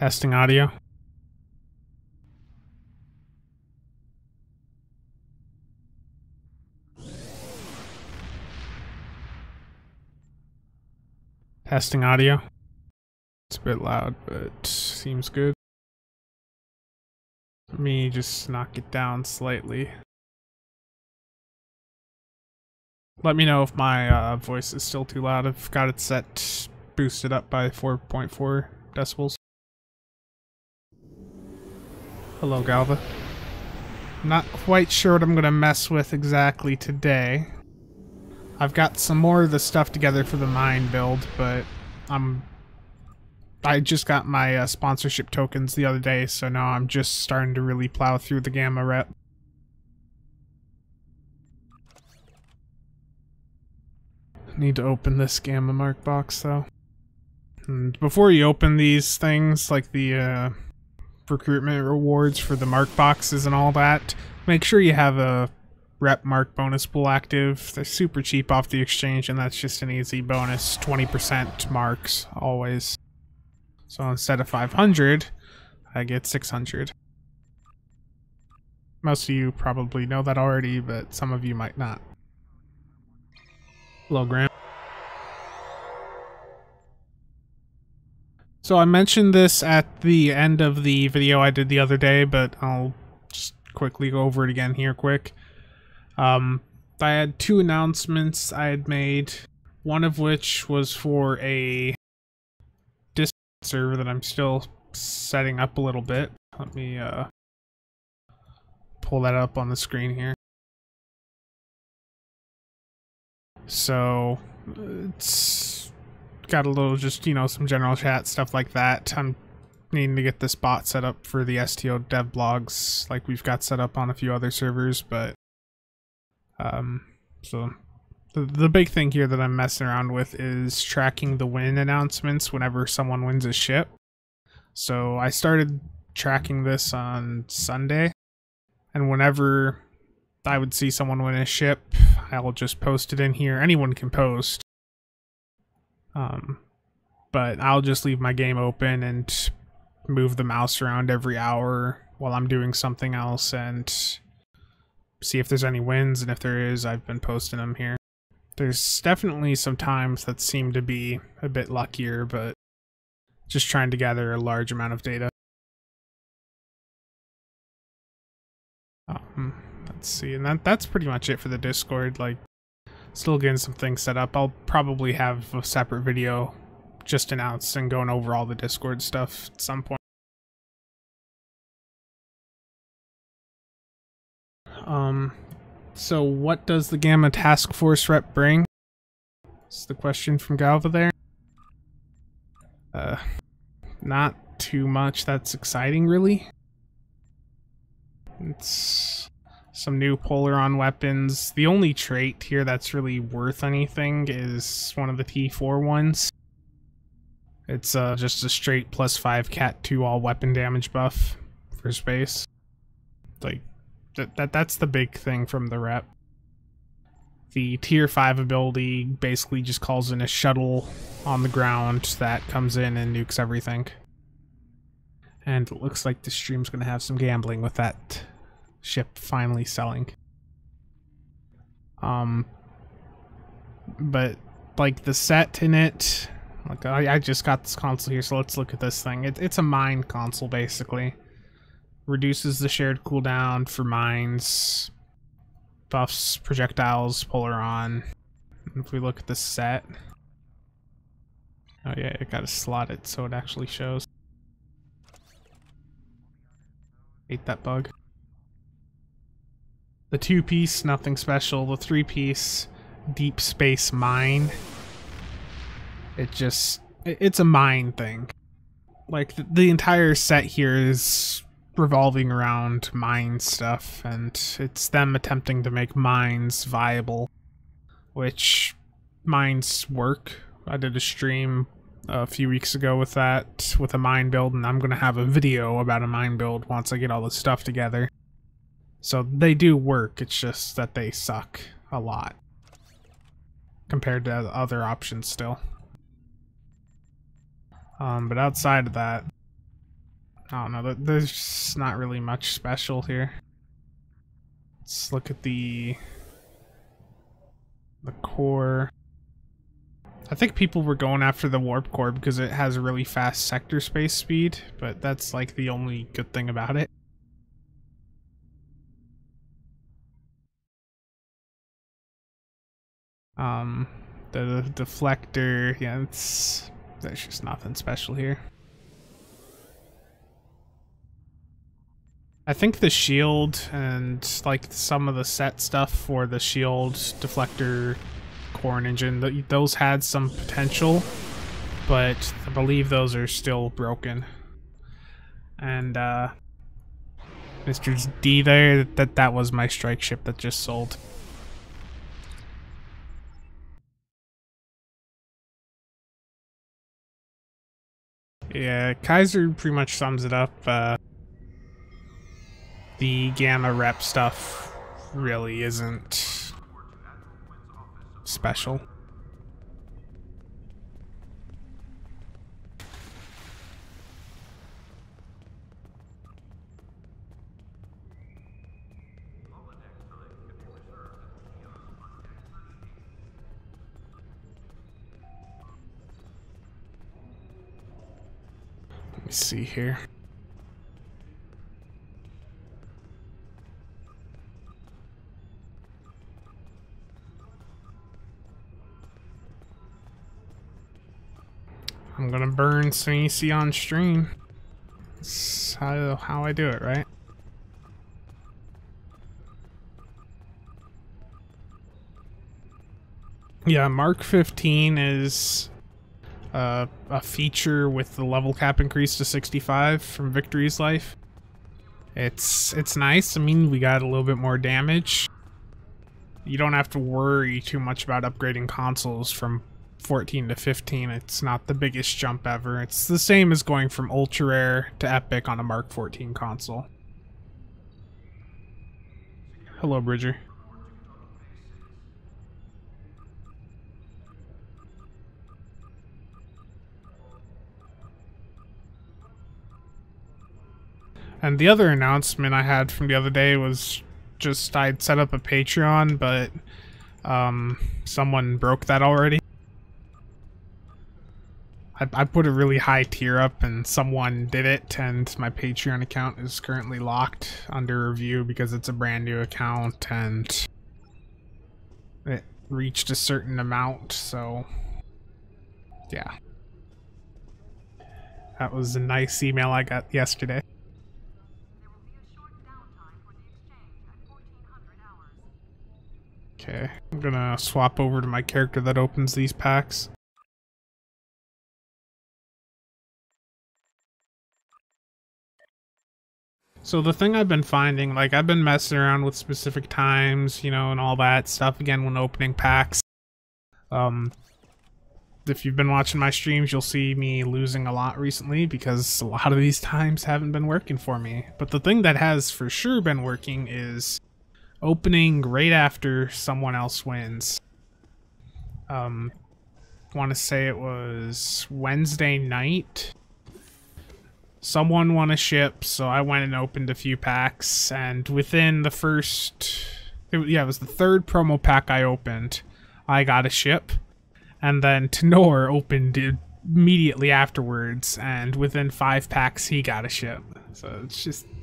Testing audio. Testing audio. It's a bit loud, but seems good. Let me just knock it down slightly. Let me know if my voice is still too loud. I've got it set, boosted up by 4.4 decibels. Hello, Galva. Not quite sure what I'm gonna mess with exactly today. I've got some more of the stuff together for the mine build, but I just got my sponsorship tokens the other day, so now I'm just starting to really plow through the Gamma rep. Need to open this Gamma mark box though. And before you open these things, like the recruitment rewards for the mark boxes and all that, make sure you have a rep mark bonus pool active. They're super cheap off the exchange, and that's just an easy bonus. 20% marks always. So instead of 500, I get 600. Most of you probably know that already, but some of you might not. Hello, Graham. So I mentioned this at the end of the video I did the other day, but I'll just quickly go over it again here quick. I had two announcements I had made, one of which was for a Discord server that I'm still setting up a little bit. Let me pull that up on the screen here. So it's got a little, just, you know, some general chat, stuff like that. I'm needing to get this bot set up for the STO dev blogs like we've got set up on a few other servers, but so the big thing here that I'm messing around with is tracking the win announcements whenever someone wins a ship. So I started tracking this on Sunday, and whenever I would see someone win a ship, I'll just post it in here. Anyone can post. But I'll just leave my game open and move the mouse around every hour while I'm doing something else and see if there's any wins, and if there is, I've been posting them here. There's definitely some times that seem to be a bit luckier, but just trying to gather a large amount of data. Let's see, and that's pretty much it for the Discord. Like, still getting some things set up. I'll probably have a separate video just announcing, going over all the Discord stuff at some point. So what does the Gamma Task Force rep bring? That's the question from Galva there. Not too much that's exciting, really. It's some new Polaron weapons. The only trait here that's really worth anything is one of the T4 ones. It's just a straight +5 Cat 2 all weapon damage buff for space. Like, that's the big thing from the rep. The tier 5 ability basically just calls in a shuttle on the ground that comes in and nukes everything. And it looks like the stream's gonna have some gambling with that ship finally selling. But like the set in it, like I just got this console here, so let's look at this thing. It's a mine console basically. Reduces the shared cooldown for mines, buffs projectiles, Polaron. If we look at the set, oh yeah, I gotta slot it so it actually shows. Hate that bug. The 2-piece, nothing special. The 3-piece, deep space mine. It's a mine thing. Like, the entire set here is revolving around mine stuff, and it's them attempting to make mines viable, which mines work. I did a stream a few weeks ago with that, with a mine build, and I'm gonna have a video about a mine build once I get all the stuff together. So they do work, it's just that they suck a lot compared to other options still. But outside of that, I don't know, there's just not really much special here. Let's look at the core. I think people were going after the warp core because it has really fast sector space speed, but that's like the only good thing about it. The deflector, yeah, there's just nothing special here. I think the shield and like some of the set stuff for the shield, deflector, core and engine, those had some potential, but I believe those are still broken. And Mr. D there, that was my strike ship that just sold. Yeah, Kaiser pretty much sums it up. The gamma rep stuff really isn't special. Let me see here. I'm gonna burn some EC on stream. That's how I do it, right? Yeah, Mark 15 is a feature with the level cap increase to 65 from Victory's Life. It's nice. I mean, we got a little bit more damage. You don't have to worry too much about upgrading consoles from 14 to 15. It's not the biggest jump ever. It's the same as going from ultra rare to epic on a Mark 14 console. Hello, Bridger. And the other announcement I had from the other day was just I'd set up a Patreon, but someone broke that already. I put a really high tier up and someone did it, and my Patreon account is currently locked under review because it's a brand new account and it reached a certain amount, so yeah. That was a nice email I got yesterday. Okay, I'm gonna swap over to my character that opens these packs. So the thing I've been finding, like I've been messing around with specific times, you know, and all that stuff again when opening packs. If you've been watching my streams, you'll see me losing a lot recently because a lot of these times haven't been working for me. But the thing that has for sure been working is opening right after someone else wins. Want to say it was Wednesday night. Someone won a ship, so I went and opened a few packs, and within the first... it was the third promo pack I opened, I got a ship. And then Tenor opened it immediately afterwards, and within 5 packs he got a ship. So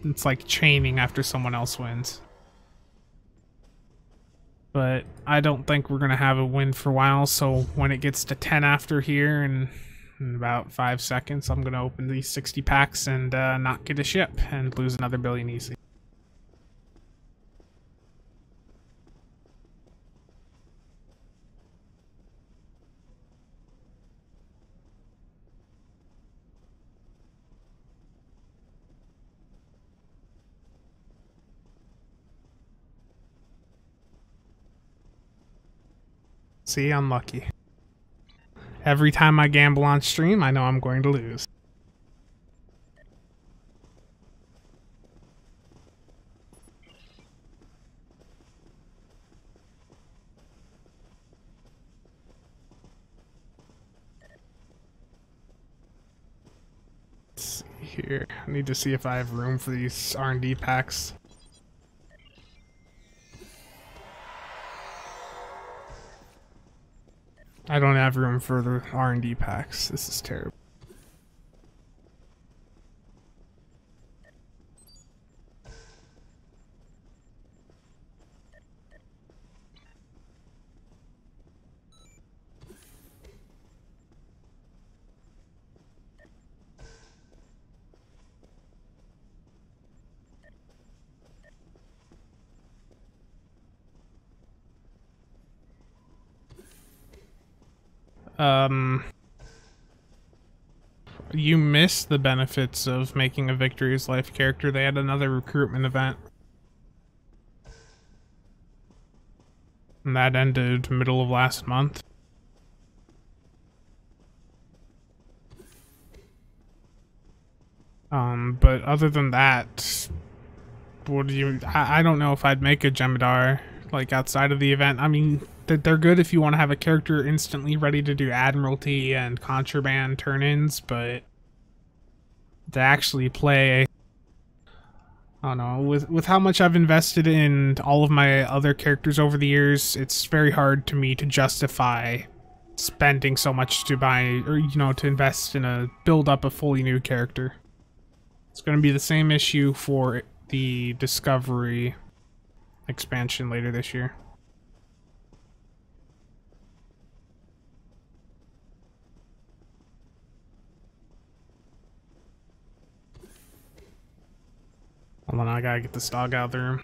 it's like chaining after someone else wins. But I don't think we're going to have a win for a while, so when it gets to 10 after here in about 5 seconds, I'm going to open these 60 packs and not get a ship and lose another billion easy. See, I'm lucky. Every time I gamble on stream, I know I'm going to lose. Let's see here. I need to see if I have room for these R&D packs. I don't have room for the R&D packs. This is terrible. You missed the benefits of making a Victory's Life character. They had another recruitment event. And that ended middle of last month. But other than that, what do you... I don't know if I'd make a Scimitar, like, outside of the event. I mean, they're good if you want to have a character instantly ready to do Admiralty and Contraband turn-ins, but to actually play... I don't know, with how much I've invested in all of my other characters over the years, it's very hard to me to justify spending so much to buy, or, you know, to invest in a build up a fully new character. It's going to be the same issue for the Discovery expansion later this year. Hold on, I gotta get this dog out of the room.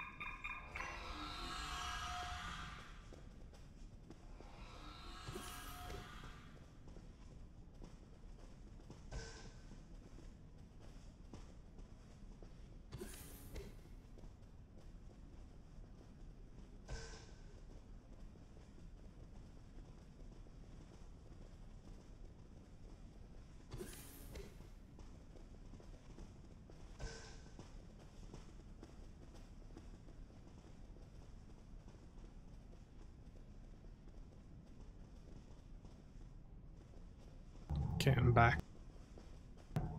Okay, I'm back.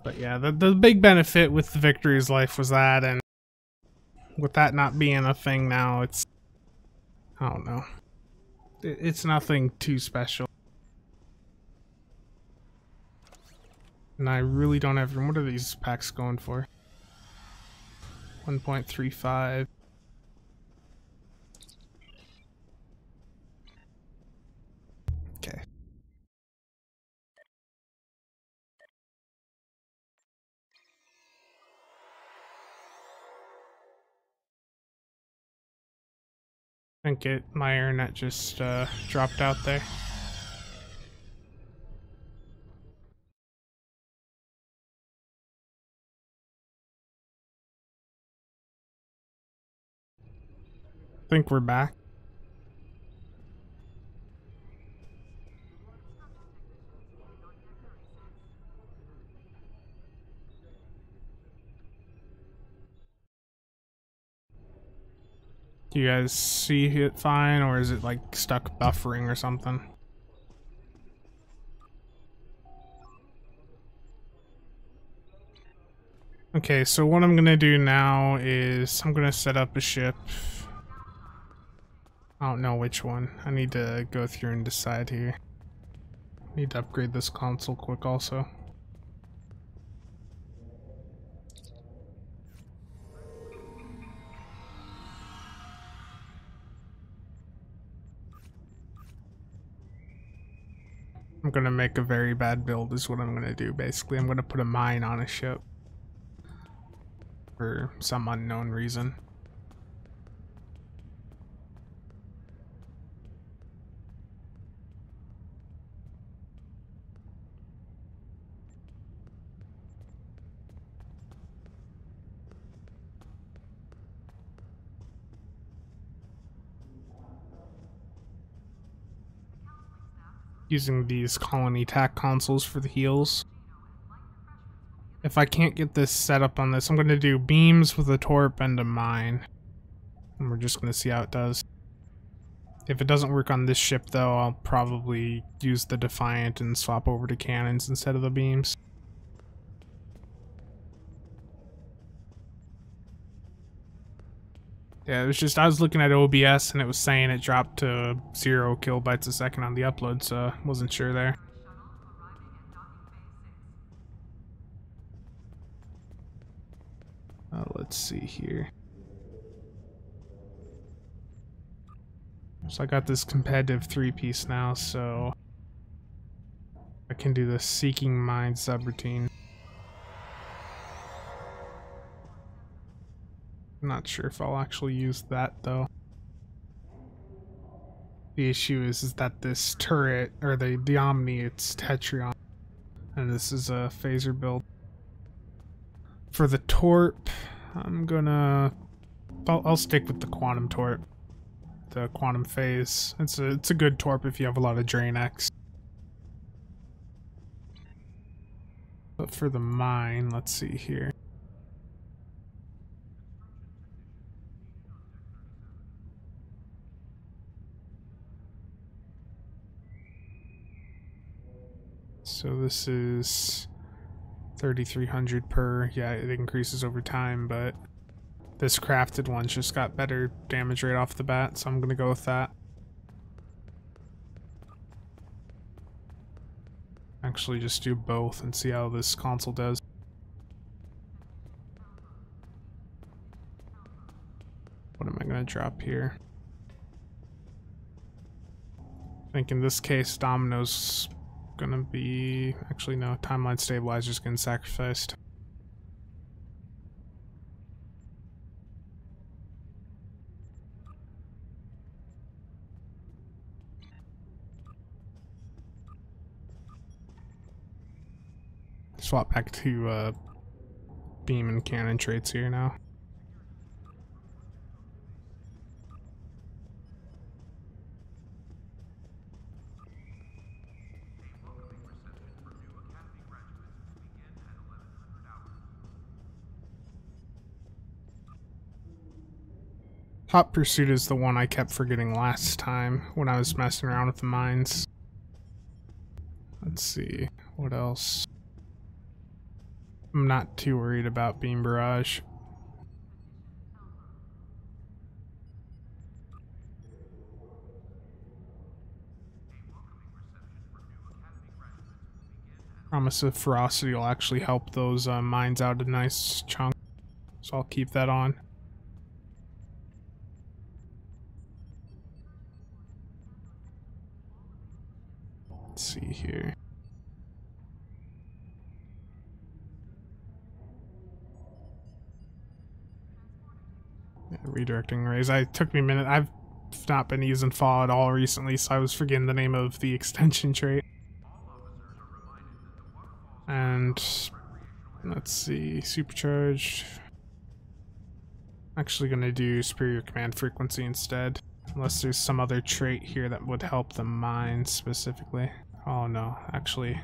But yeah, the big benefit with the Victory's Life was that, and with that not being a thing now, it's... I don't know. It's nothing too special. And I really don't have room. What are these packs going for? 1.35. Okay. I think my internet just dropped out there. I think we're back. Do you guys see it fine, or is it like stuck buffering or something? Okay, so what I'm gonna do now is I'm gonna set up a ship. I don't know which one. I need to go through and decide here. Need to upgrade this console quick also. I'm gonna make a very bad build is what I'm gonna do. Basically, I'm gonna put a mine on a ship. For some unknown reason. Using these colony tack consoles for the heals. If I can't get this set up on this, I'm going to do beams with a torp and a mine. And we're just going to see how it does. If it doesn't work on this ship though, I'll probably use the Defiant and swap over to cannons instead of the beams. Yeah, it was just, I was looking at OBS and it was saying it dropped to 0 kilobytes a second on the upload, so wasn't sure there. Let's see here. So I got this competitive 3-piece now, so I can do the Seeking Mind subroutine. I'm not sure if I'll actually use that though. The issue is that this turret, or the Omni, it's Tetrion, and this is a phaser build. For the Torp, I'm gonna... I'll stick with the Quantum Torp. The Quantum Phase. It's a good Torp if you have a lot of Drain X. But for the mine, let's see here. So this is 3,300 per. Yeah, it increases over time, but this crafted one's just got better damage rate off the bat, so I'm gonna go with that. Actually, just do both and see how this console does. What am I gonna drop here? I think in this case, Domino's gonna be... Actually, no, Timeline Stabilizer's getting sacrificed. Swap back to beam and cannon traits here now. Hot Pursuit is the one I kept forgetting last time when I was messing around with the mines. Let's see, what else? I'm not too worried about Beam Barrage. Promise of Ferocity will actually help those mines out a nice chunk, so I'll keep that on. Let's see here. Yeah, redirecting rays. It took me a minute. I've not been using Fall at all recently, so I was forgetting the name of the extension trait. And let's see, supercharged. Actually gonna do superior command frequency instead. Unless there's some other trait here that would help the mine specifically. Oh no, actually.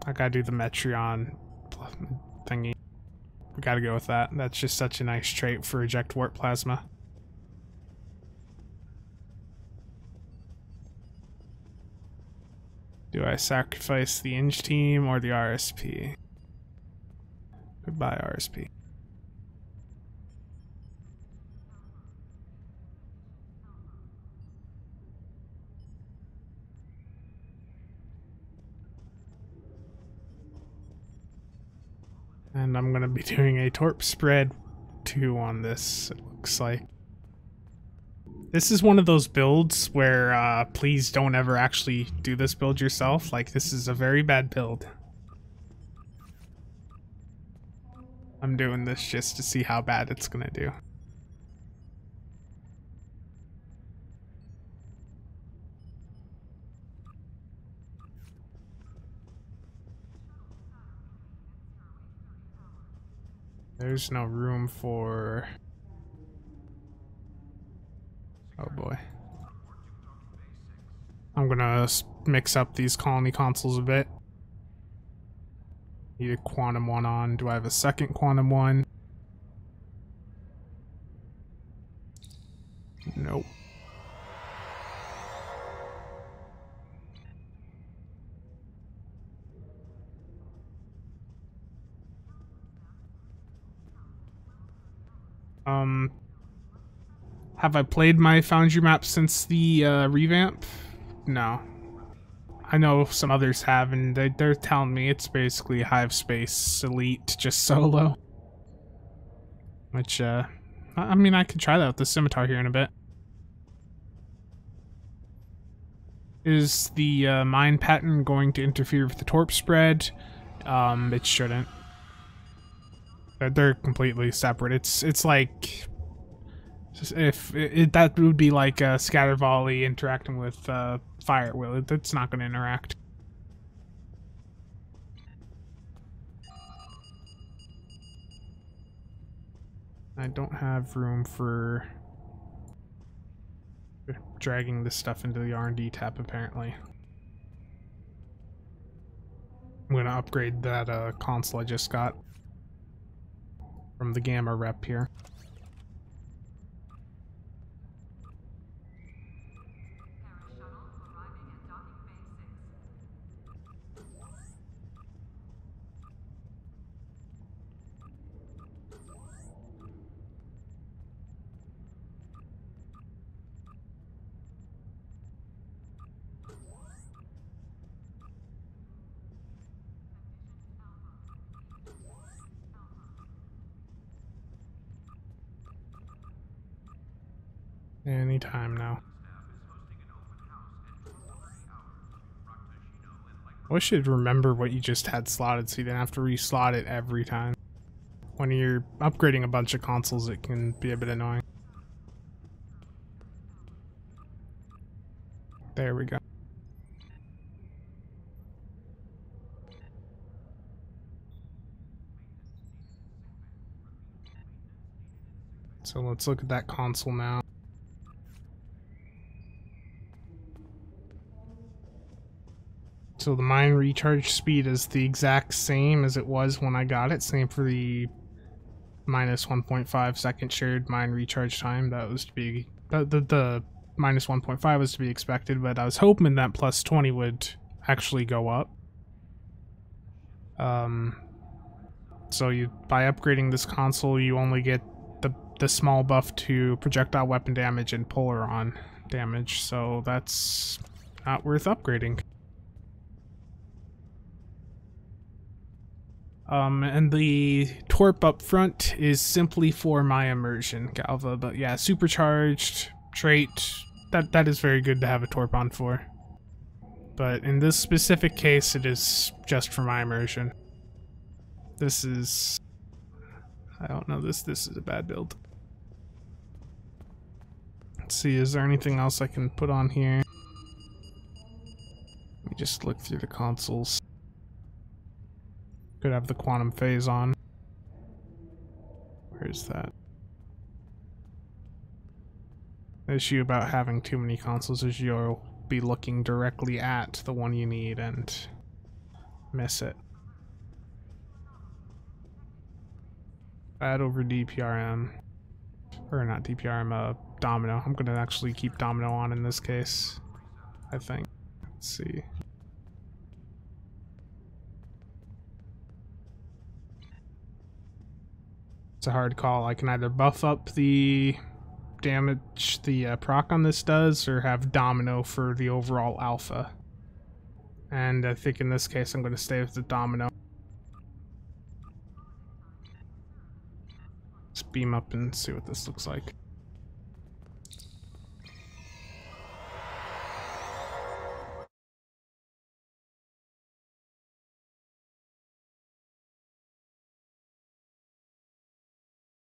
I gotta do the Metreon thingy. We gotta go with that. That's just such a nice trait for Eject Warp Plasma. Do I sacrifice the Inge team or the RSP? Goodbye, RSP. And I'm gonna be doing a Torp spread 2 on this, it looks like. This is one of those builds where please don't ever actually do this build yourself. Like, this is a very bad build. I'm doing this just to see how bad it's gonna do. There's no room for... Oh boy. I'm gonna mix up these colony consoles a bit. Need a quantum one on. Do I have a second quantum one? Nope. Have I played my Foundry map since the revamp? No. I know some others have, and they're telling me it's basically Hive Space Elite, just solo. Which, I mean, I could try that with the Scimitar here in a bit. Is the mine pattern going to interfere with the torp spread? It shouldn't. They're completely separate. It's like if that would be like a scatter volley interacting with fire will. It's not going to interact. I don't have room for dragging this stuff into the R&D tab, apparently. I'm going to upgrade that console I just got from the Gamma rep here. Anytime now. I wish you'd remember what you just had slotted so you didn't have to reslot it every time. When you're upgrading a bunch of consoles, it can be a bit annoying. There we go. So let's look at that console now. So the mine recharge speed is the exact same as it was when I got it. Same for the minus 1.5 second shared mine recharge time. That was to be the minus 1.5 was to be expected, but I was hoping that plus 20 would actually go up. So by upgrading this console, you only get the small buff to projectile weapon damage and polaron damage. So that's not worth upgrading. And the torp up front is simply for my immersion, Galva, but yeah, supercharged, trait, that is very good to have a torp on for. But in this specific case, it is just for my immersion. This is... I don't know, this is a bad build. Let's see, is there anything else I can put on here? Let me just look through the consoles. Could have the quantum phase on. Where's that? The issue about having too many consoles is you'll be looking directly at the one you need and miss it. Add over DPRM. Or not DPRM, Domino. I'm gonna actually keep Domino on in this case, I think. Let's see. It's a hard call. I can either buff up the damage the proc on this does, or have Domino for the overall alpha. And I think in this case I'm going to stay with the Domino. Let's beam up and see what this looks like.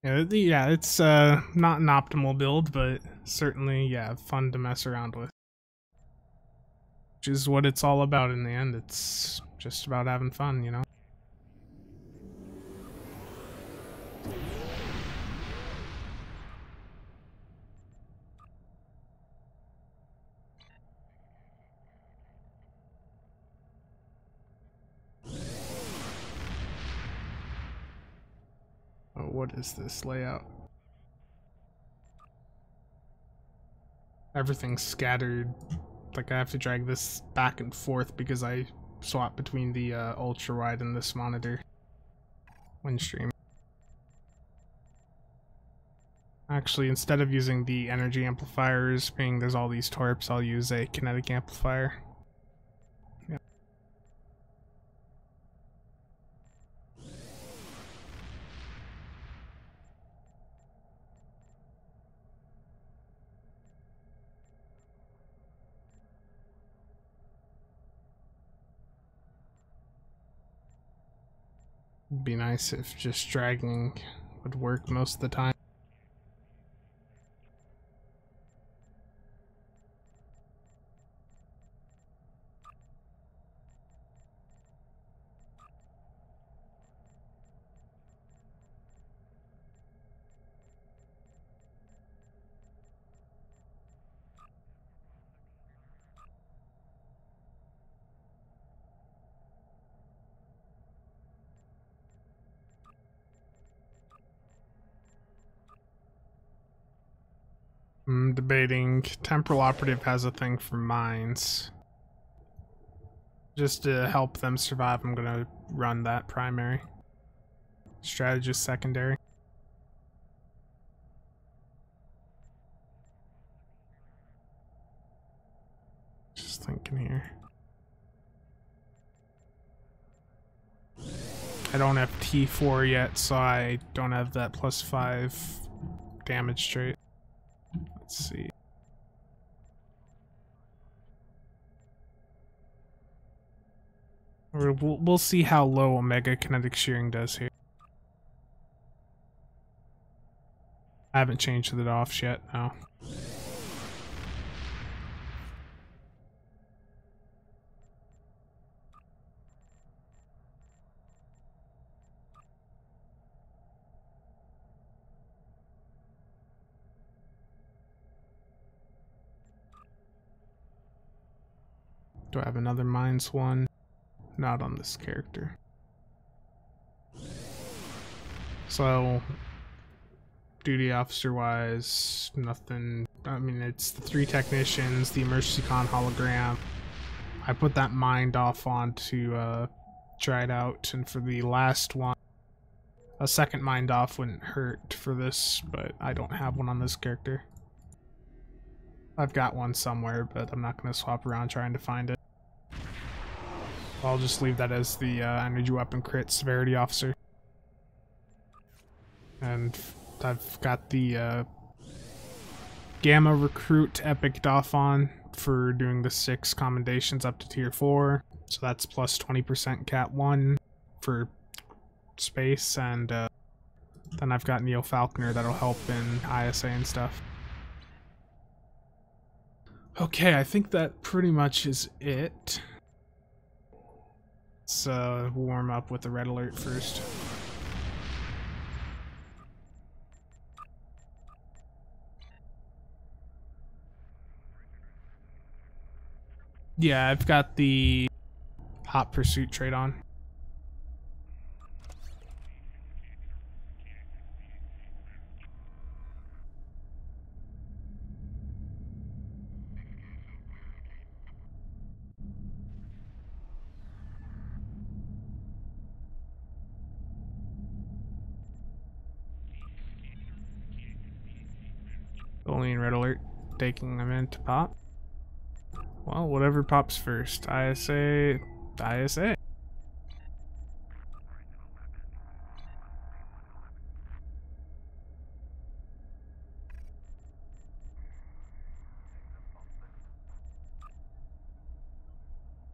Yeah, it's not an optimal build, but certainly, yeah, fun to mess around with. Which is what it's all about in the end. It's just about having fun, you know? Oh, what is this layout? Everything's scattered. Like I have to drag this back and forth because I swap between the ultra wide and this monitor when streaming. Actually, instead of using the energy amplifiers, being there's all these torps, I'll use a kinetic amplifier. Yep. It'd be nice if just dragging would work most of the time. I'm debating. Temporal Operative has a thing for mines. Just to help them survive, I'm gonna run that primary. Strategist secondary. Just thinking here. I don't have T4 yet, so I don't have that +5 damage trait. Let's see. We'll see how low Omega Kinetic Shearing does here. I haven't changed it off yet, no. Do I have another mines one? Not on this character. So, duty officer wise, nothing. I mean, it's the 3 technicians, the emergency con hologram. I put that mind off on to try it out, and for the last one, a second mind off wouldn't hurt for this, but I don't have one on this character. I've got one somewhere, but I'm not going to swap around trying to find it. I'll just leave that as the energy weapon crit severity officer. And I've got the gamma recruit epic off on for doing the 6 commendations up to tier 4. So that's plus 20% cat 1 for space, and then I've got Neo Falconer that'll help in ISA and stuff. Okay, I think that pretty much is it. Let's warm up with the red alert first. Yeah, I've got the hot pursuit trait on. Only in red alert, taking them in to pop. Well, whatever pops first. ISA.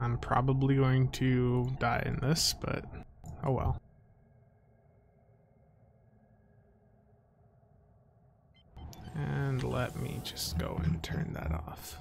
I'm probably going to die in this, but oh well. And let me just go and turn that off.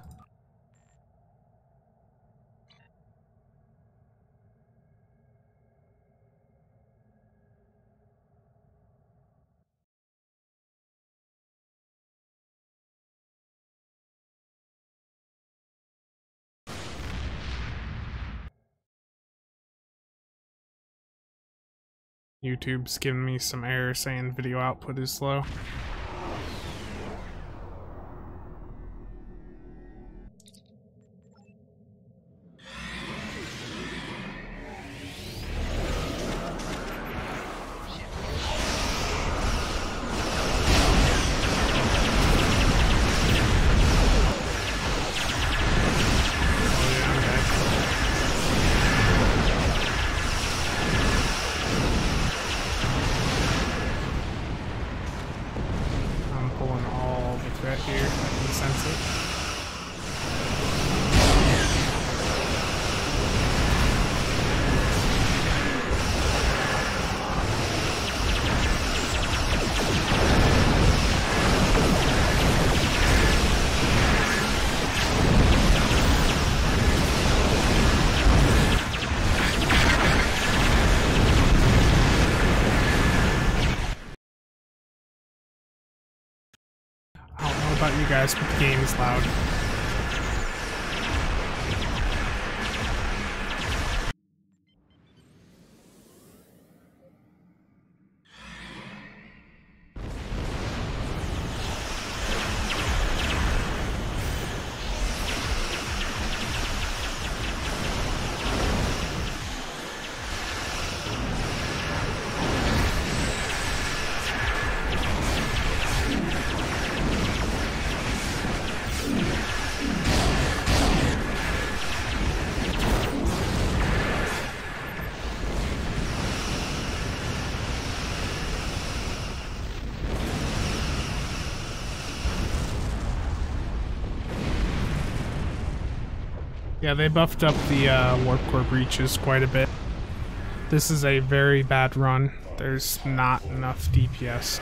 YouTube's giving me some error saying video output is slow. threat here. I can sense it. I don't know about you guys, but the game is loud. Yeah, they buffed up the warp core breaches quite a bit. This is a very bad run. There's not enough DPS.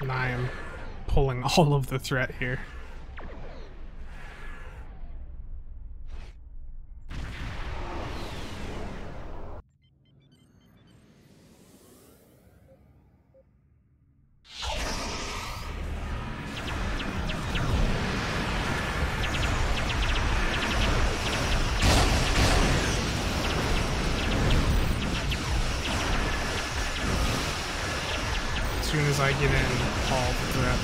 And I am pulling all of the threat here. As soon as I get in, all the threat.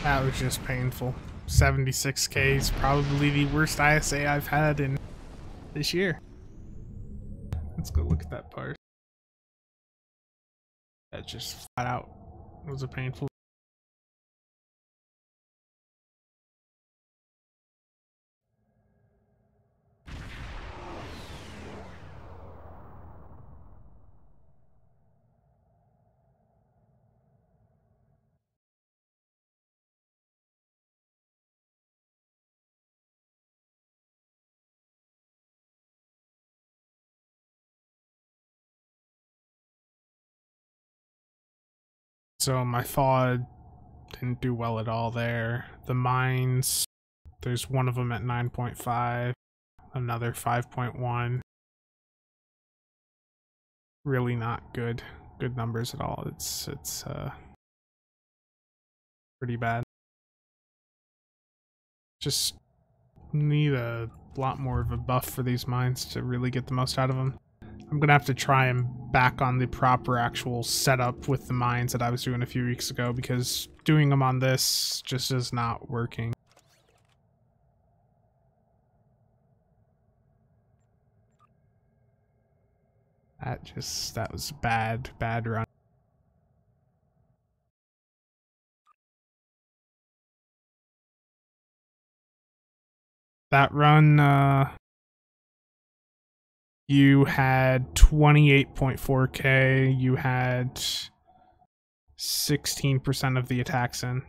That was just painful. 76k is probably the worst ISA I've had in this year. Let's go look at that part. That just flat out was a painful. So my FOD didn't do well at all there. The mines, there's one of them at 9.5, another 5.1. Really not good numbers at all. It's pretty bad. Just need a lot more of a buff for these mines to really get the most out of them. I'm gonna have to try and back on the proper actual setup with the mines that I was doing a few weeks ago, because doing them on this just is not working. That was bad run. That run, you had 28.4k, you had 16% of the attacks in.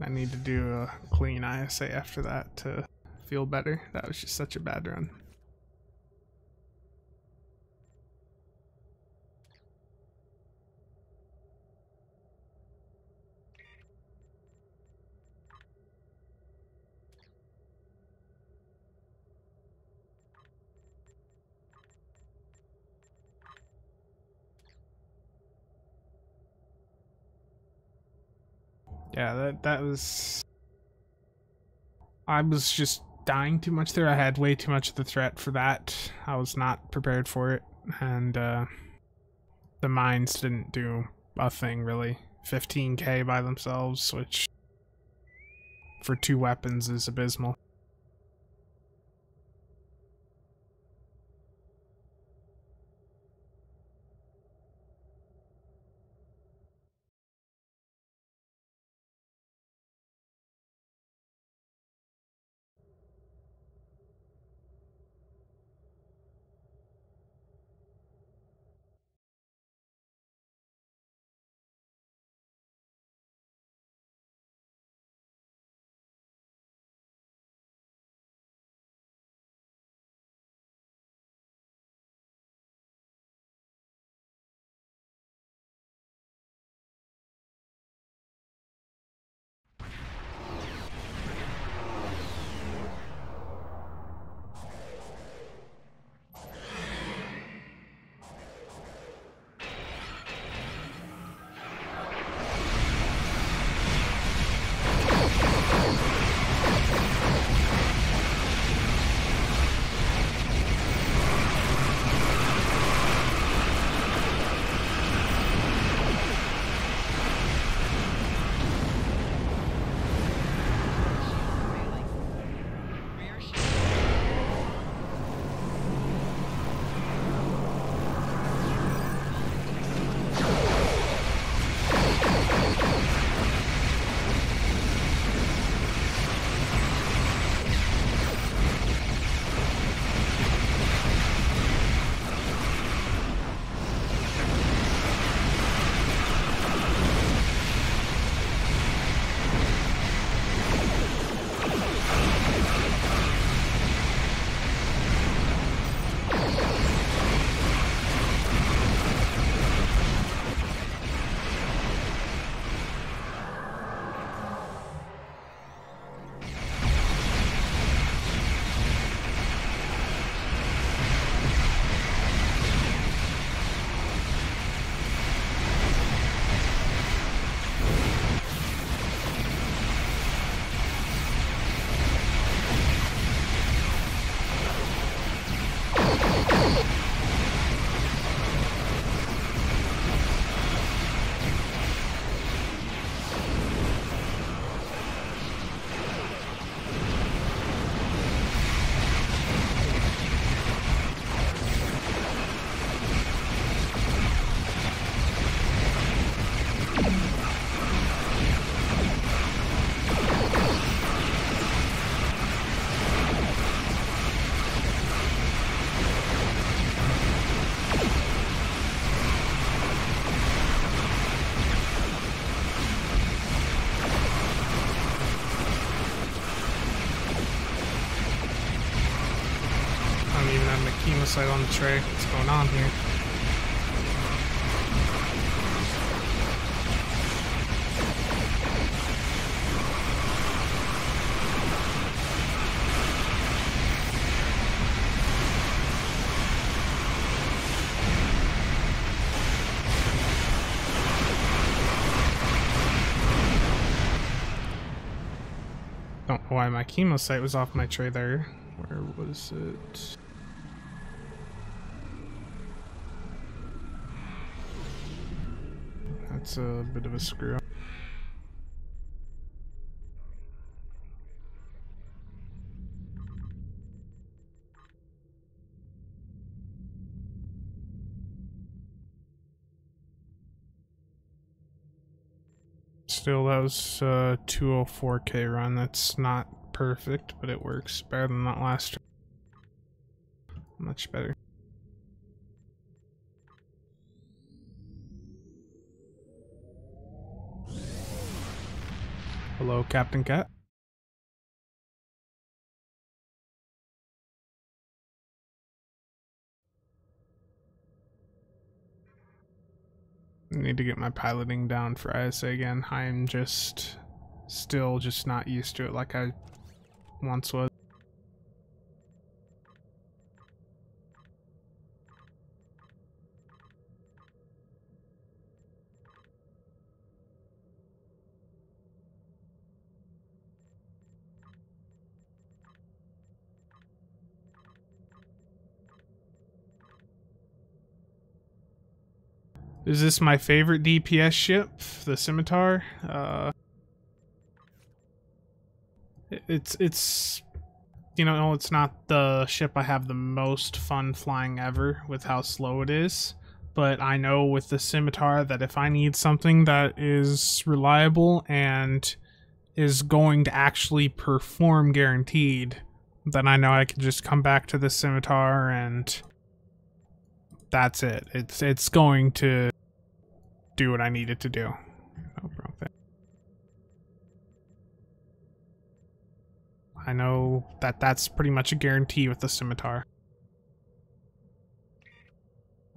I need to do a clean ISA after that to feel better. That was just such a bad run. Yeah, that was... I was just dying too much there. I had way too much of the threat for that. I was not prepared for it, and the mines didn't do a thing, really. 15k by themselves, which for 2 weapons is abysmal. Sight on the tray. What's going on here? Why my chemo site was off my tray there. Where was it? That's a bit of a screw up. Still, that was a 204k run. That's not perfect, but it works better than that last one. Much better. Hello, Captain Cat. I need to get my piloting down for ISA again. I'm still not used to it like I once was. Is this my favorite DPS ship, the Scimitar? It's you know, it's not the ship I have the most fun flying ever with how slow it is, but I know with the Scimitar that if I need something that is reliable and is going to actually perform guaranteed, then I know I can just come back to the Scimitar and that's it. It's going to do what I need it to do. Oh, wrong thing. I know that that's pretty much a guarantee with the Scimitar.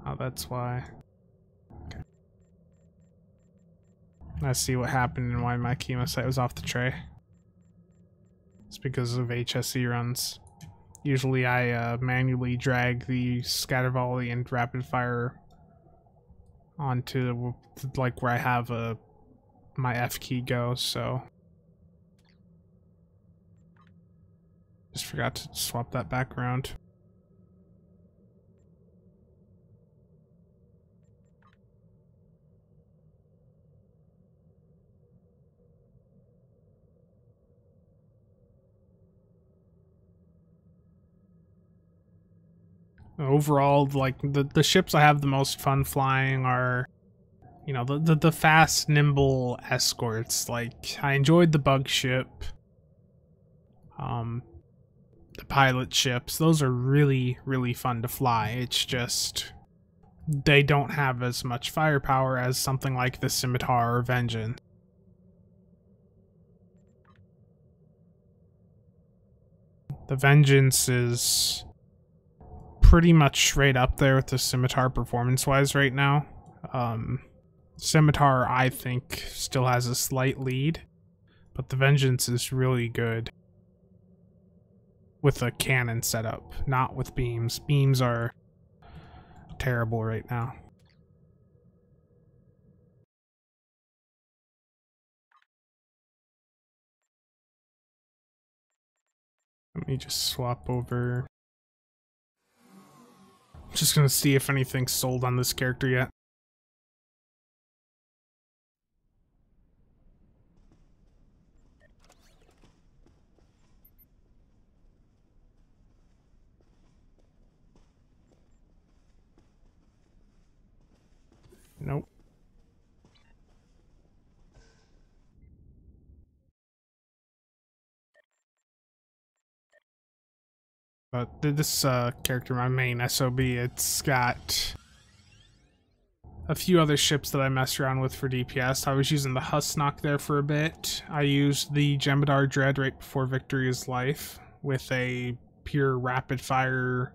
Oh, that's why. Okay. Let's see what happened and why my chemo site was off the tray. It's because of HSE runs. Usually I manually drag the scatter volley and rapid fire onto like where I have my F key go, so just forgot to swap that background. Overall, like the ships I have the most fun flying are, you know, the fast, nimble escorts. Like I enjoyed the bug ship, the pilot ships. Those are really fun to fly. It's just they don't have as much firepower as something like the Scimitar or Vengeance. The Vengeance is pretty much right up there with the Scimitar performance-wise right now. Scimitar, I think, still has a slight lead, but the Vengeance is really good with a cannon setup, not with beams. Beams are terrible right now. Let me just swap over. Just gonna see if anything's sold on this character yet. Nope. But this character, my main SOB, it's got a few other ships that I messed around with for DPS. I was using the Husnock there for a bit. I used the Scimitar Dread right before Victory's Life with a pure rapid fire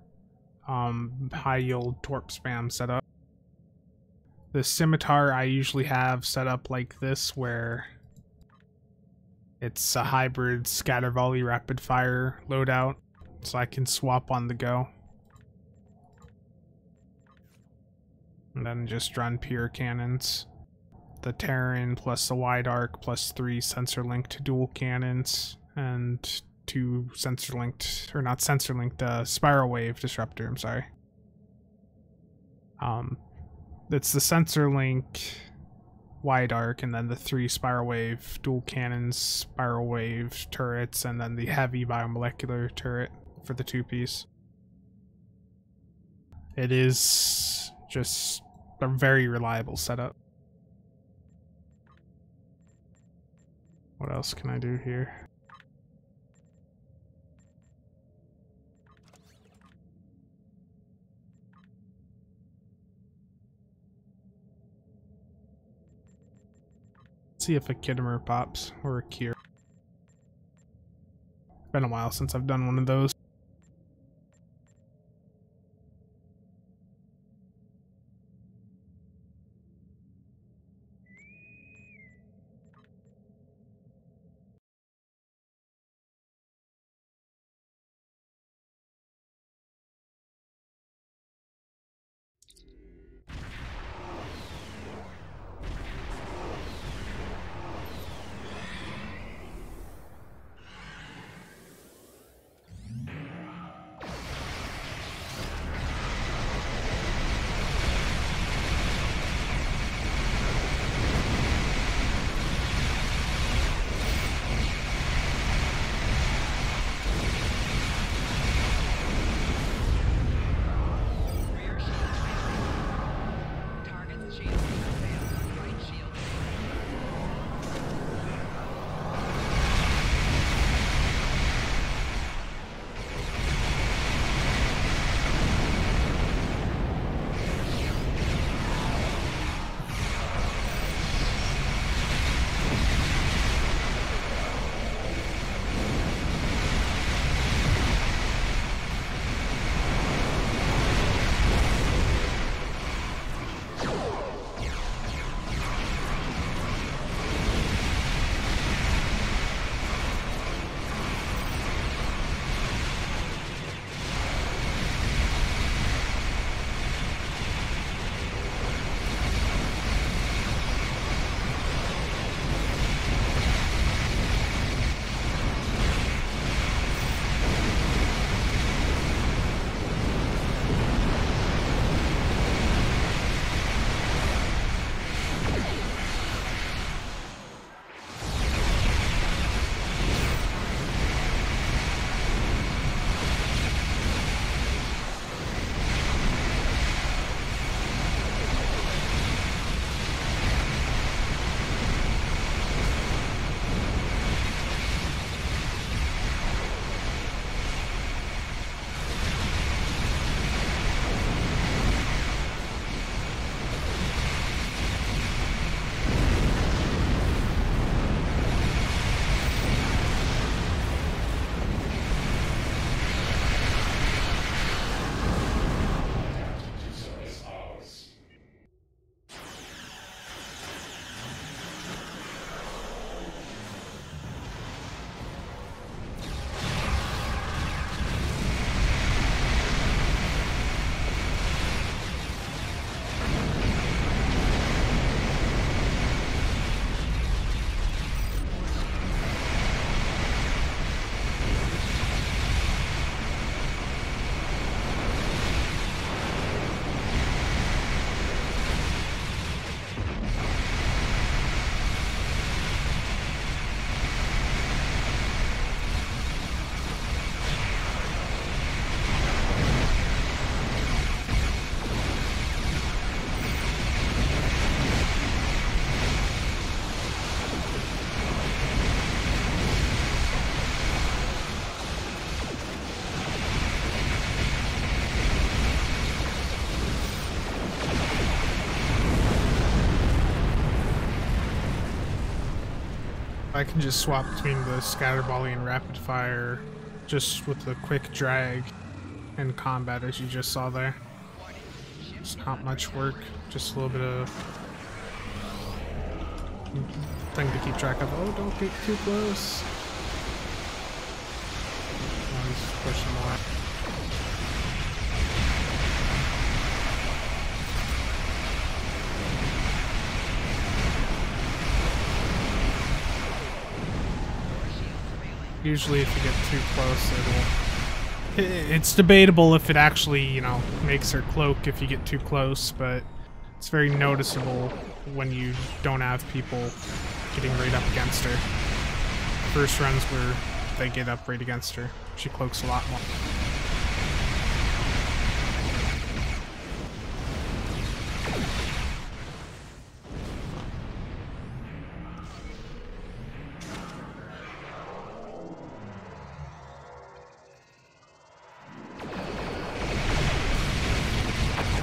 high yield torp spam setup. The Scimitar I usually have set up like this, where it's a hybrid scatter volley rapid fire loadout, so I can swap on the go. And then just run pure cannons. The Terran plus the wide arc plus 3 sensor linked dual cannons, and 2 sensor linked, or not sensor linked, spiral wave disruptor, I'm sorry. It's the sensor link wide arc, and then the 3 spiral wave dual cannons, spiral wave turrets, and then the heavy biomolecular turret for the 2-piece. It is just a very reliable setup. What else can I do here? See if a Kittimer pops, or a cure. Been a while since I've done one of those. I can just swap between the scatter volley and rapid fire just with a quick drag in combat, as you just saw there. It's not much work, just a little bit of thing to keep track of. Oh, don't get too close. Oh, he's pushing more. Usually if you get too close, it's debatable if it actually, you know, makes her cloak if you get too close, but it's very noticeable when you don't have people getting right up against her. First runs where they get up right against her, she cloaks a lot more.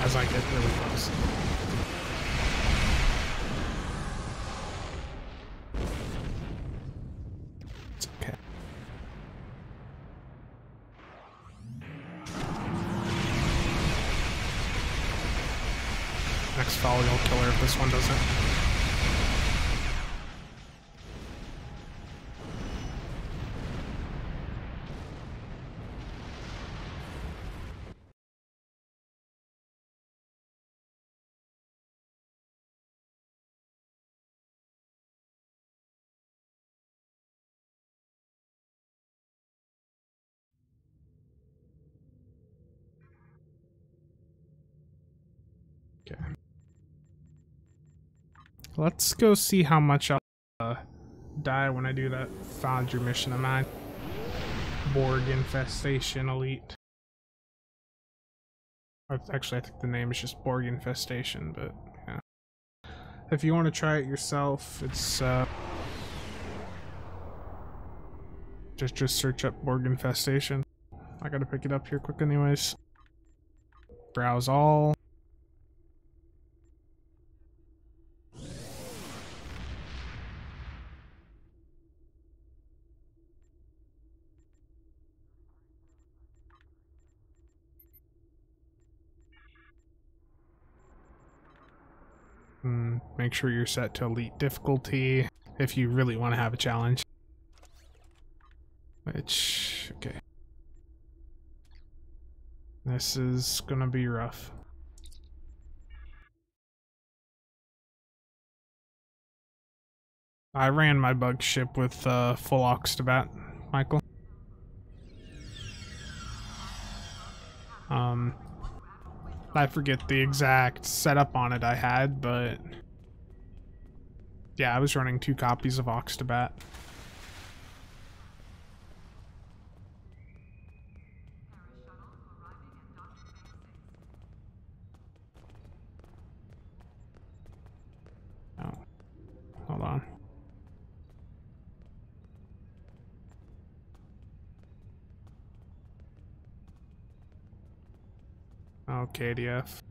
As I get really close. It's okay. Next volley will kill her if this one doesn't. Okay. Let's go see how much I'll die when I do that Foundry mission of mine. Borg Infestation Elite. Actually, I think the name is just Borg Infestation, but yeah. If you want to try it yourself, it's just search up Borg Infestation. I gotta pick it up here quick anyways. Browse all. Make sure you're set to elite difficulty if you really want to have a challenge. Which, okay. This is gonna be rough. I ran my bug ship with full Oxtabat, Michael. I forget the exact setup on it I had, but yeah, I was running 2 copies of Oxtabat. Oh, hold on. Oh, KDF.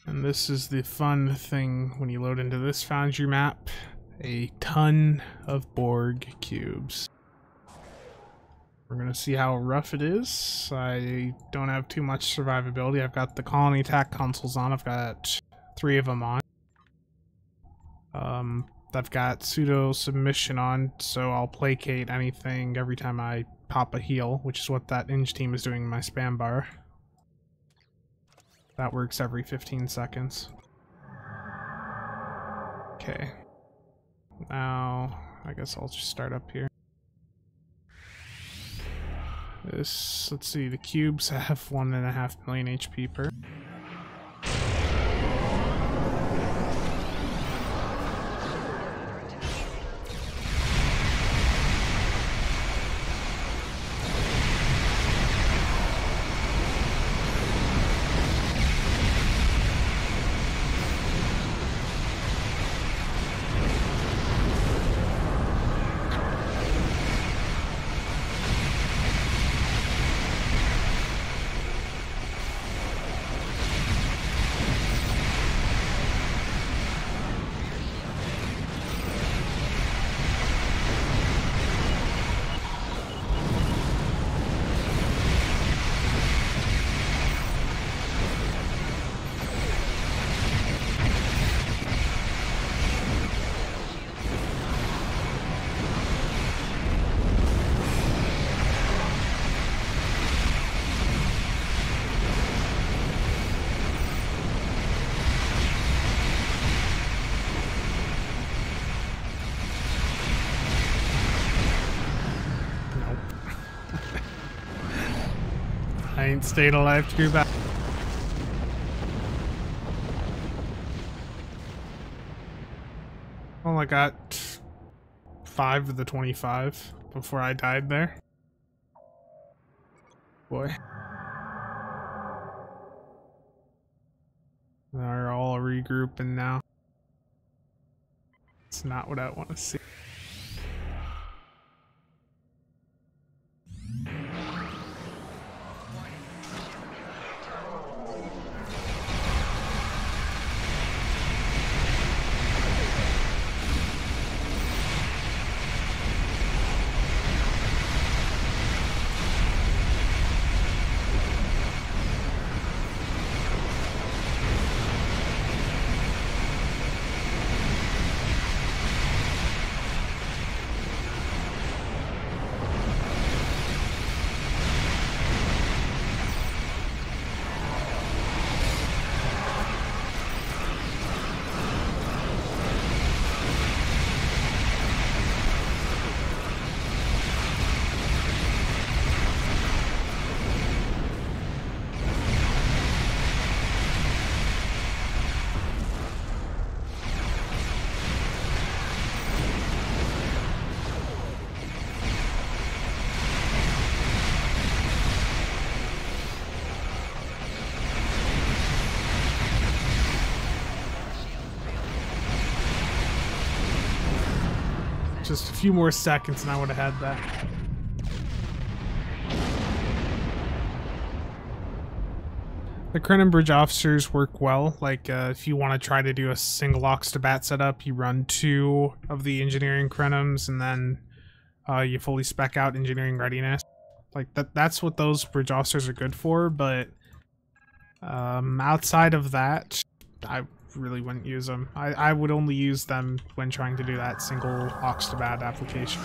And this is the fun thing when you load into this Foundry map. A ton of Borg cubes. We're gonna see how rough it is. I don't have too much survivability. I've got the colony attack consoles on. I've got 3 of them on. I've got pseudo submission on, so I'll placate anything every time I pop a heal, which is what that Inge team is doing in my spam bar. That works every 15 seconds. Okay. Now, I guess I'll just start up here. This, let's see, the cubes have 1.5 million HP per. I ain't stayed alive too bad. Well, I got 5 of the 25 before I died there. Boy. They're all regrouping now. It's not what I want to see. Just a few more seconds and I would have had that. The Krenim Bridge officers work well. Like, if you want to try to do a single Ox to Bat setup, you run 2 of the engineering Krenims and then you fully spec out engineering readiness. Like, that's what those bridge officers are good for, but outside of that, I really wouldn't use them. I would only use them when trying to do that single Ox to Bat application.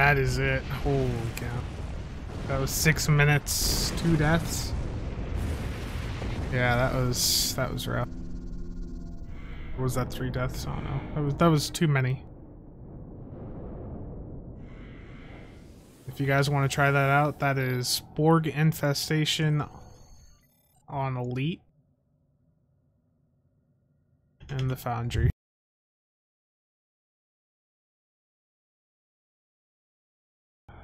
that is it. Holy cow. That was 6 minutes, 2 deaths. Yeah, that was rough. Or was that 3 deaths? I don't know. That was too many. If you guys want to try that out, that is Borg Infestation on Elite and the Foundry.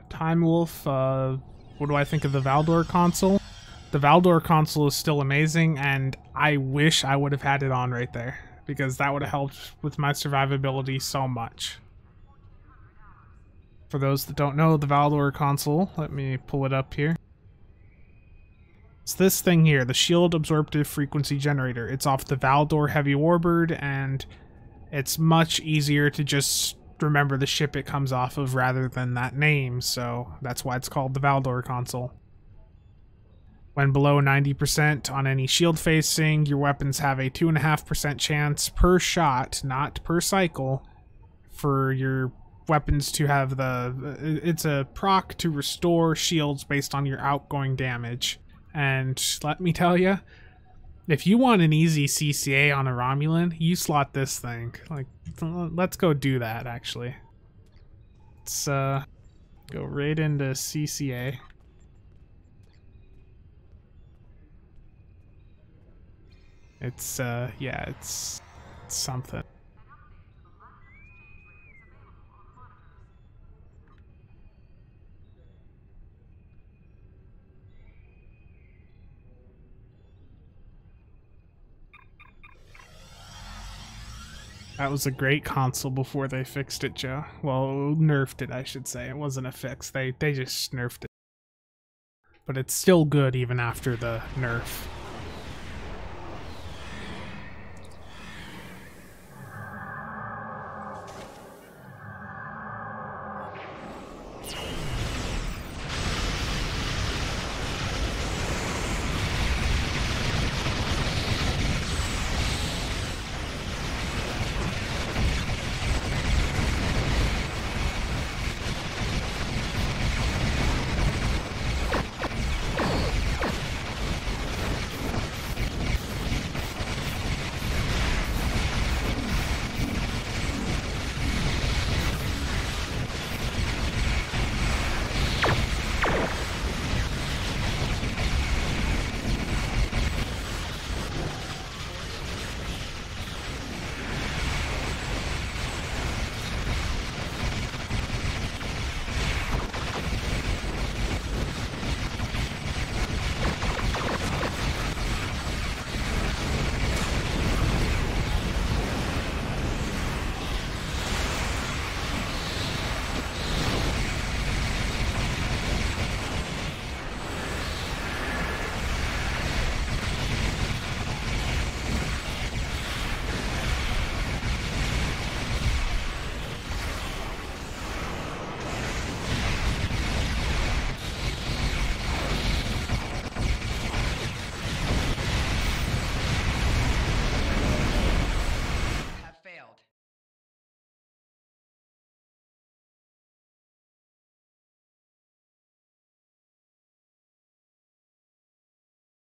Time Wolf, what do I think of the Valdor console? The Valdor console is still amazing, and I wish I would have had it on right there, because that would have helped with my survivability so much. For those that don't know, the Valdor console, let me pull it up here. It's this thing here, the Shield Absorptive Frequency Generator. It's off the Valdor Heavy Warbird, and it's much easier to just remember the ship it comes off of rather than that name, so that's why it's called the Valdor console. When below 90% on any shield facing, your weapons have a 2.5% chance per shot, not per cycle, for your weapons to have it's a proc to restore shields based on your outgoing damage. And let me tell you, if you want an easy CCA on a Romulan, you slot this thing. Like, let's go do that, actually. Let's go right into CCA. It's yeah, it's something. That was a great console before they fixed it, Joe. Well, nerfed it, I should say. It wasn't a fix. They just nerfed it. But it's still good even after the nerf.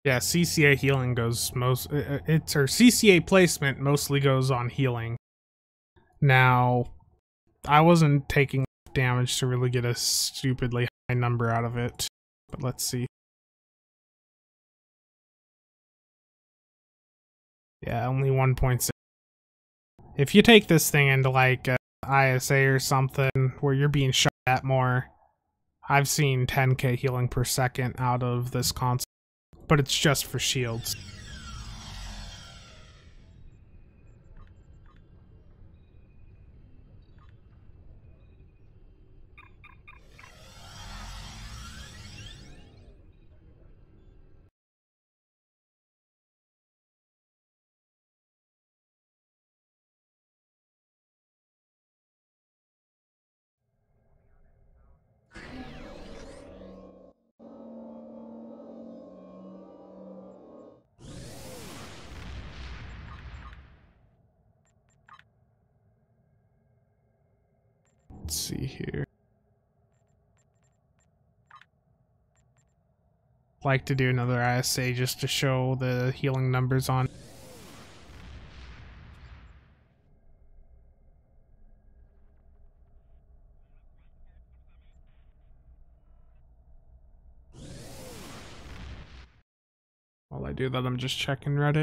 Yeah, CCA healing goes or CCA placement mostly goes on healing. Now, I wasn't taking damage to really get a stupidly high number out of it, but let's see. Yeah, only 1.6. If you take this thing into like ISA or something where you're being shot at more, I've seen 10k healing per second out of this console, but it's just for shields. Let's see here. like to do another ISA just to show the healing numbers on. While I do that, I'm just checking Reddit.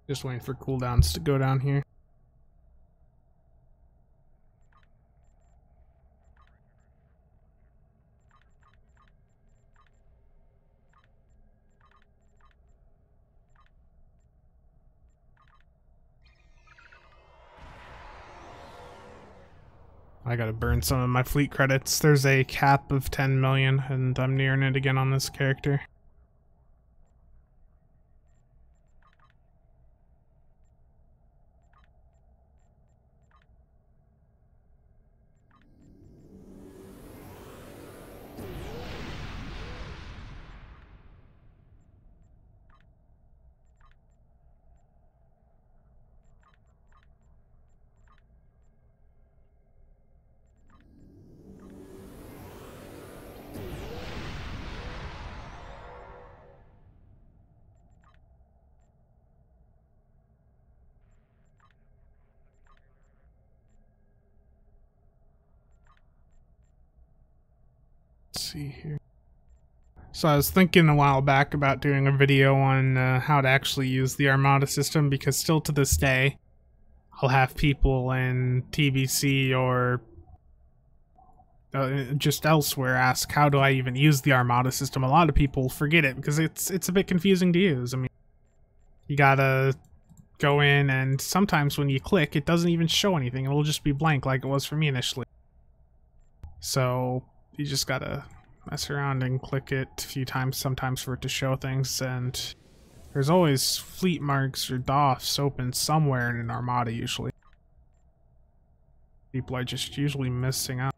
Just waiting for cooldowns to go down here. I gotta burn some of my fleet credits. There's a cap of 10 million, and I'm nearing it again on this character. Let's see here. So I was thinking a while back about doing a video on how to actually use the Armada system, because still to this day, I'll have people in TBC or just elsewhere ask, how do I even use the Armada system? A lot of people forget it because it's a bit confusing to use. I mean, you gotta go in, and sometimes when you click, it doesn't even show anything. It'll just be blank like it was for me initially. So you just gotta mess around and click it a few times sometimes for it to show things, and there's always fleet marks or DOFs open somewhere in an Armada usually. People are just usually missing out.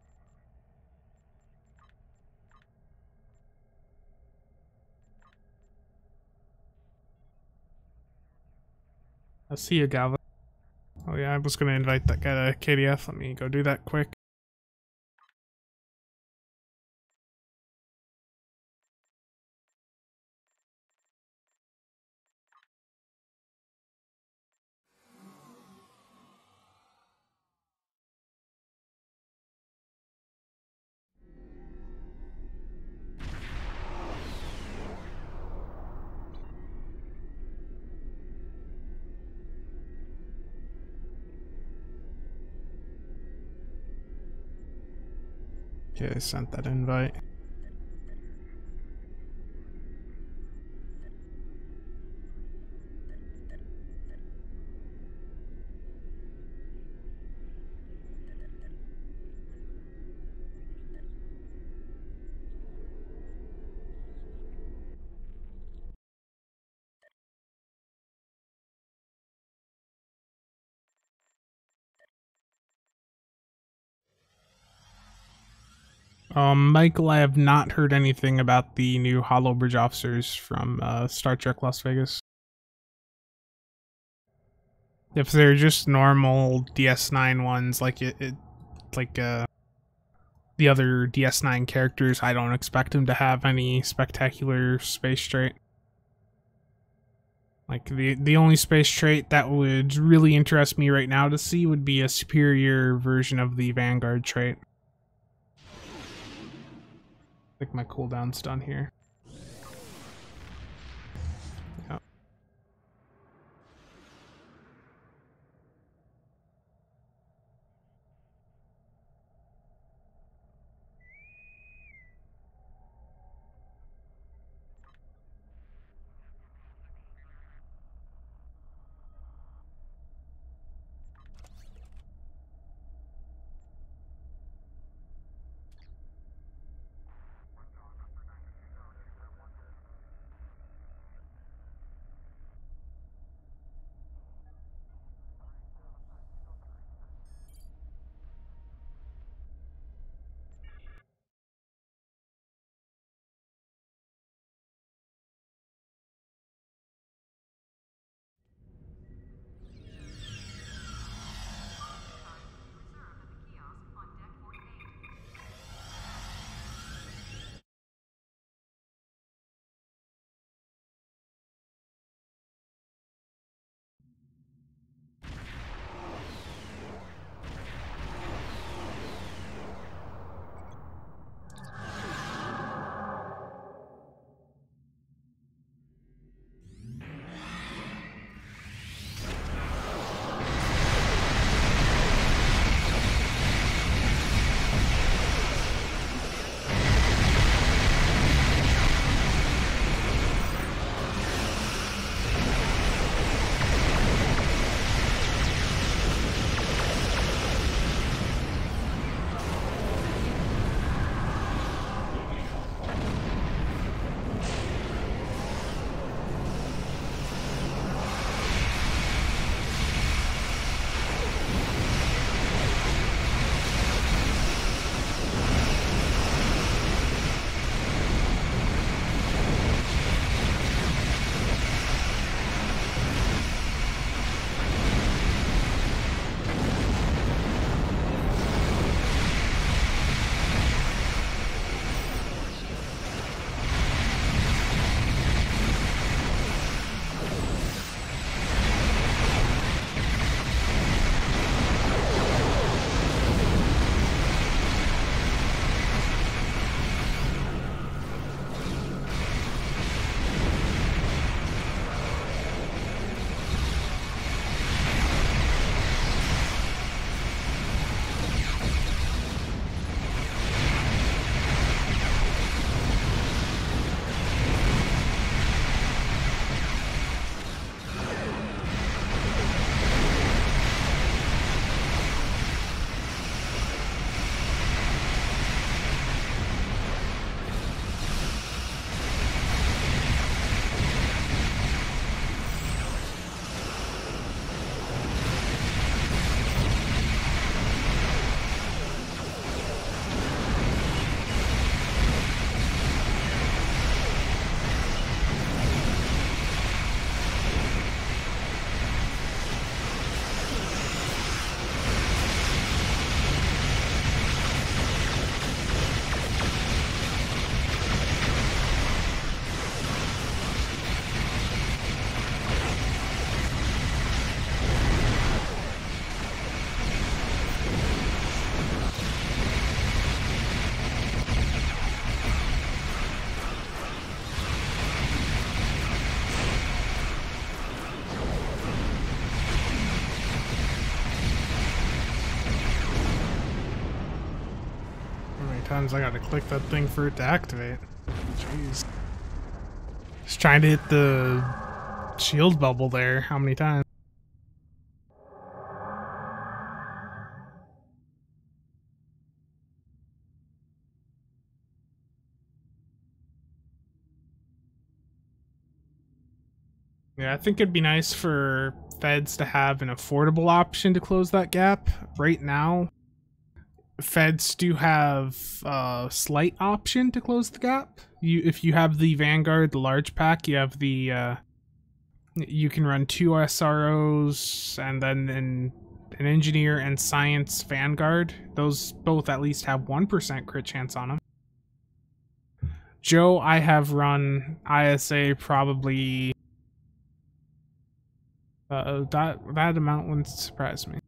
I see you, Galva. Oh yeah, I was gonna invite that guy to KDF. Let me go do that quick. Okay, I sent that invite. Michael, I have not heard anything about the new Hollow Bridge officers from Star Trek Las Vegas. If they're just normal DS9 ones, like the other DS9 characters, I don't expect them to have any spectacular space trait. Like the only space trait that would really interest me right now to see would be a superior version of the Vanguard trait. I think my cooldown's done here. Yep. times I gotta click that thing for it to activate. Jeez. Just trying to hit the shield bubble there. How many times? Yeah, I think it'd be nice for feds to have an affordable option to close that gap. Right now, feds do have a slight option to close the gap. If you have the Vanguard, the large pack, you have the you can run 2 SROs and then an engineer and science Vanguard. Those both at least have 1% crit chance on them. Joe, I have run ISA probably that amount wouldn't surprise me.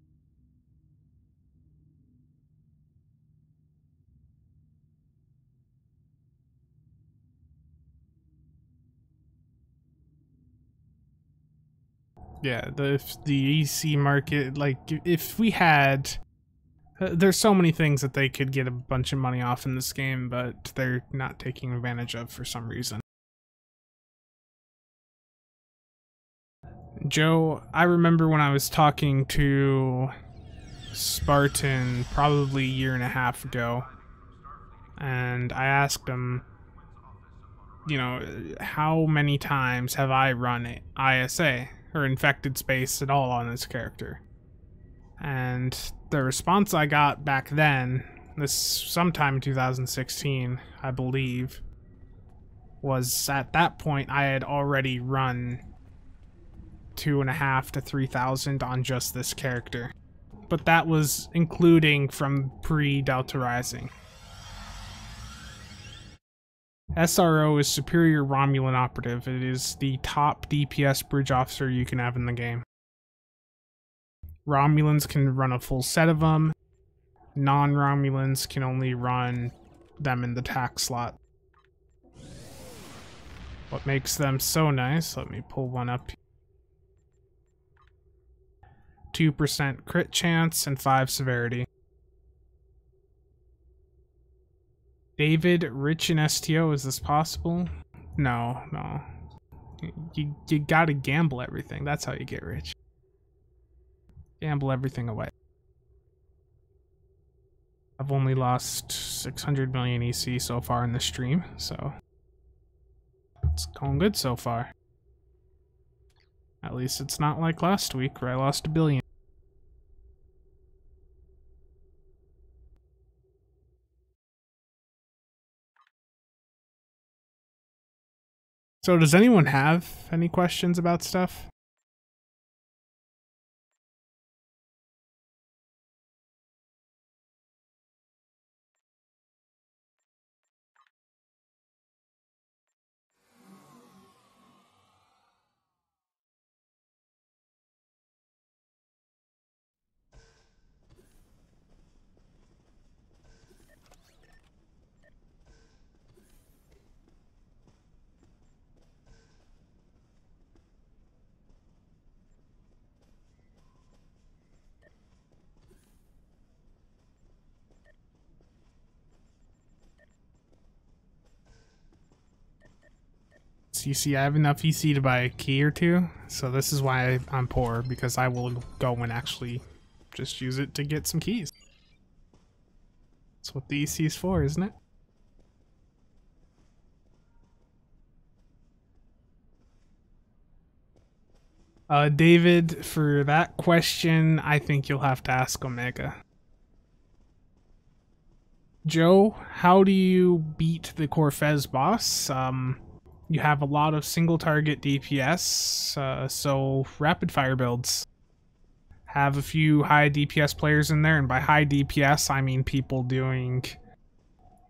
Yeah, the EC market, like, if we had... there's so many things that they could get a bunch of money off in this game, but they're not taking advantage of for some reason. Joe, I remember when I was talking to Spartan probably a year and a half ago, and I asked him, you know, how many times have I run ISA, or infected space at all on this character? And the response I got back then, this sometime in 2016, I believe, was at that point I had already run 2,500 to 3,000 on just this character. But that was including from pre-Delta Rising. SRO is Superior Romulan Operative. It is the top DPS bridge officer you can have in the game. Romulans can run a full set of them. Non-Romulans can only run them in the tack slot. What makes them so nice, let me pull one up. 2% crit chance and 5 severity. David, rich in STO, is this possible? No, no. You gotta gamble everything. That's how you get rich. Gamble everything away. I've only lost 600 million EC so far in the stream, so it's going good so far. At least it's not like last week where I lost 1 billion. So does anyone have any questions about stuff? So you see, I have enough EC to buy a key or two, so this is why I'm poor, because I will go and actually just use it to get some keys. That's what the EC is for, isn't it? David, for that question, I think you'll have to ask Omega. Joe, how do you beat the Corfez boss? You have a lot of single target DPS, so rapid fire builds. Have a few high DPS players in there, and by high DPS, I mean people doing,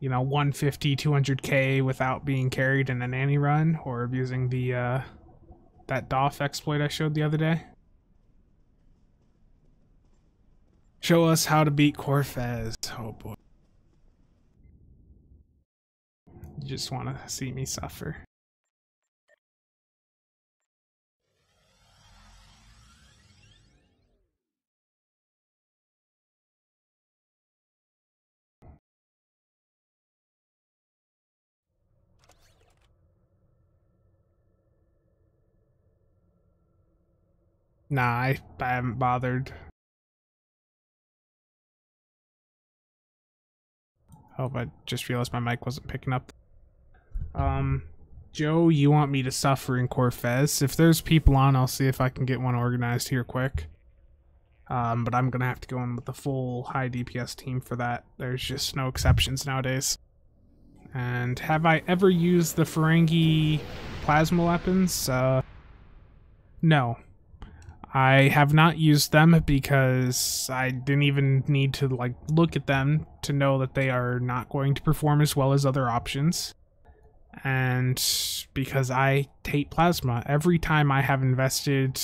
you know, 150, 200k without being carried in a nanny run, or abusing the, that DOF exploit I showed the other day. Show us how to beat Corfez. Oh boy. You just want to see me suffer. Nah, I haven't bothered. Oh, I just realized my mic wasn't picking up. Joe, you want me to suffer in Corfez? If there's people on, I'll see if I can get one organized here quick. But I'm gonna have to go in with the full high DPS team for that. There's just no exceptions nowadays. And have I ever used the Ferengi plasma weapons? No. I have not used them because I didn't even need to like look at them to know that they are not going to perform as well as other options. And because I hate plasma, every time I have invested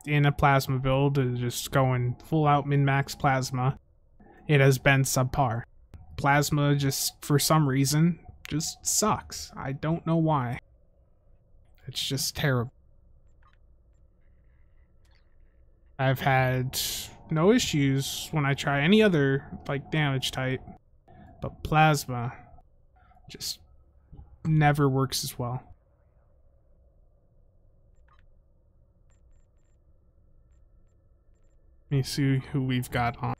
in a plasma build, just going full out min-max plasma, it has been subpar. Plasma just, for some reason, just sucks. I don't know why. It's just terrible. I've had no issues when I try any other, like, damage type, but plasma just never works as well. Let me see who we've got on.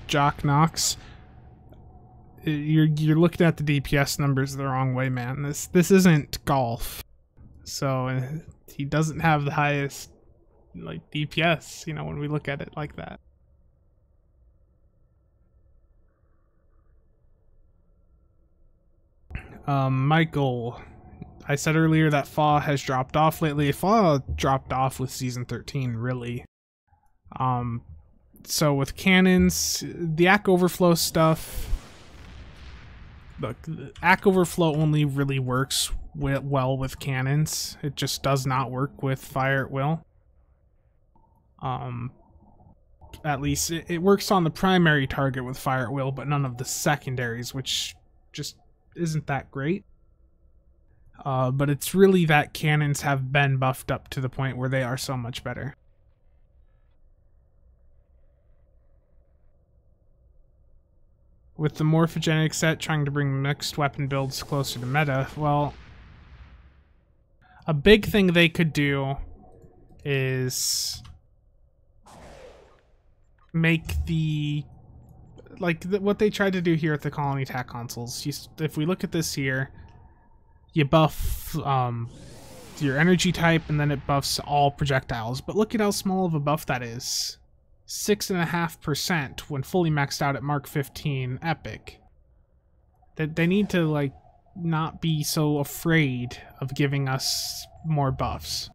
Jock Knox. You're looking at the DPS numbers the wrong way, man. This isn't golf, so he doesn't have the highest like DPS. You know, when we look at it like that. Michael, I said earlier that FAW has dropped off lately. FAW dropped off with Season 13, really. So with cannons, the ACK overflow stuff, look, the ACK overflow only really works well with cannons. It just does not work with fire at will. At least it works on the primary target with fire at will, but none of the secondaries, which just isn't that great. But it's really that cannons have been buffed up to the point where they are so much better. With the morphogenic set trying to bring mixed weapon builds closer to meta, well, a big thing they could do is make the what they tried to do here at the colony attack consoles. If we look at this here, you buff your energy type and then it buffs all projectiles, but look at how small of a buff that is. 6.5% when fully maxed out at Mark 15 Epic. They need to like not be so afraid of giving us more buffs.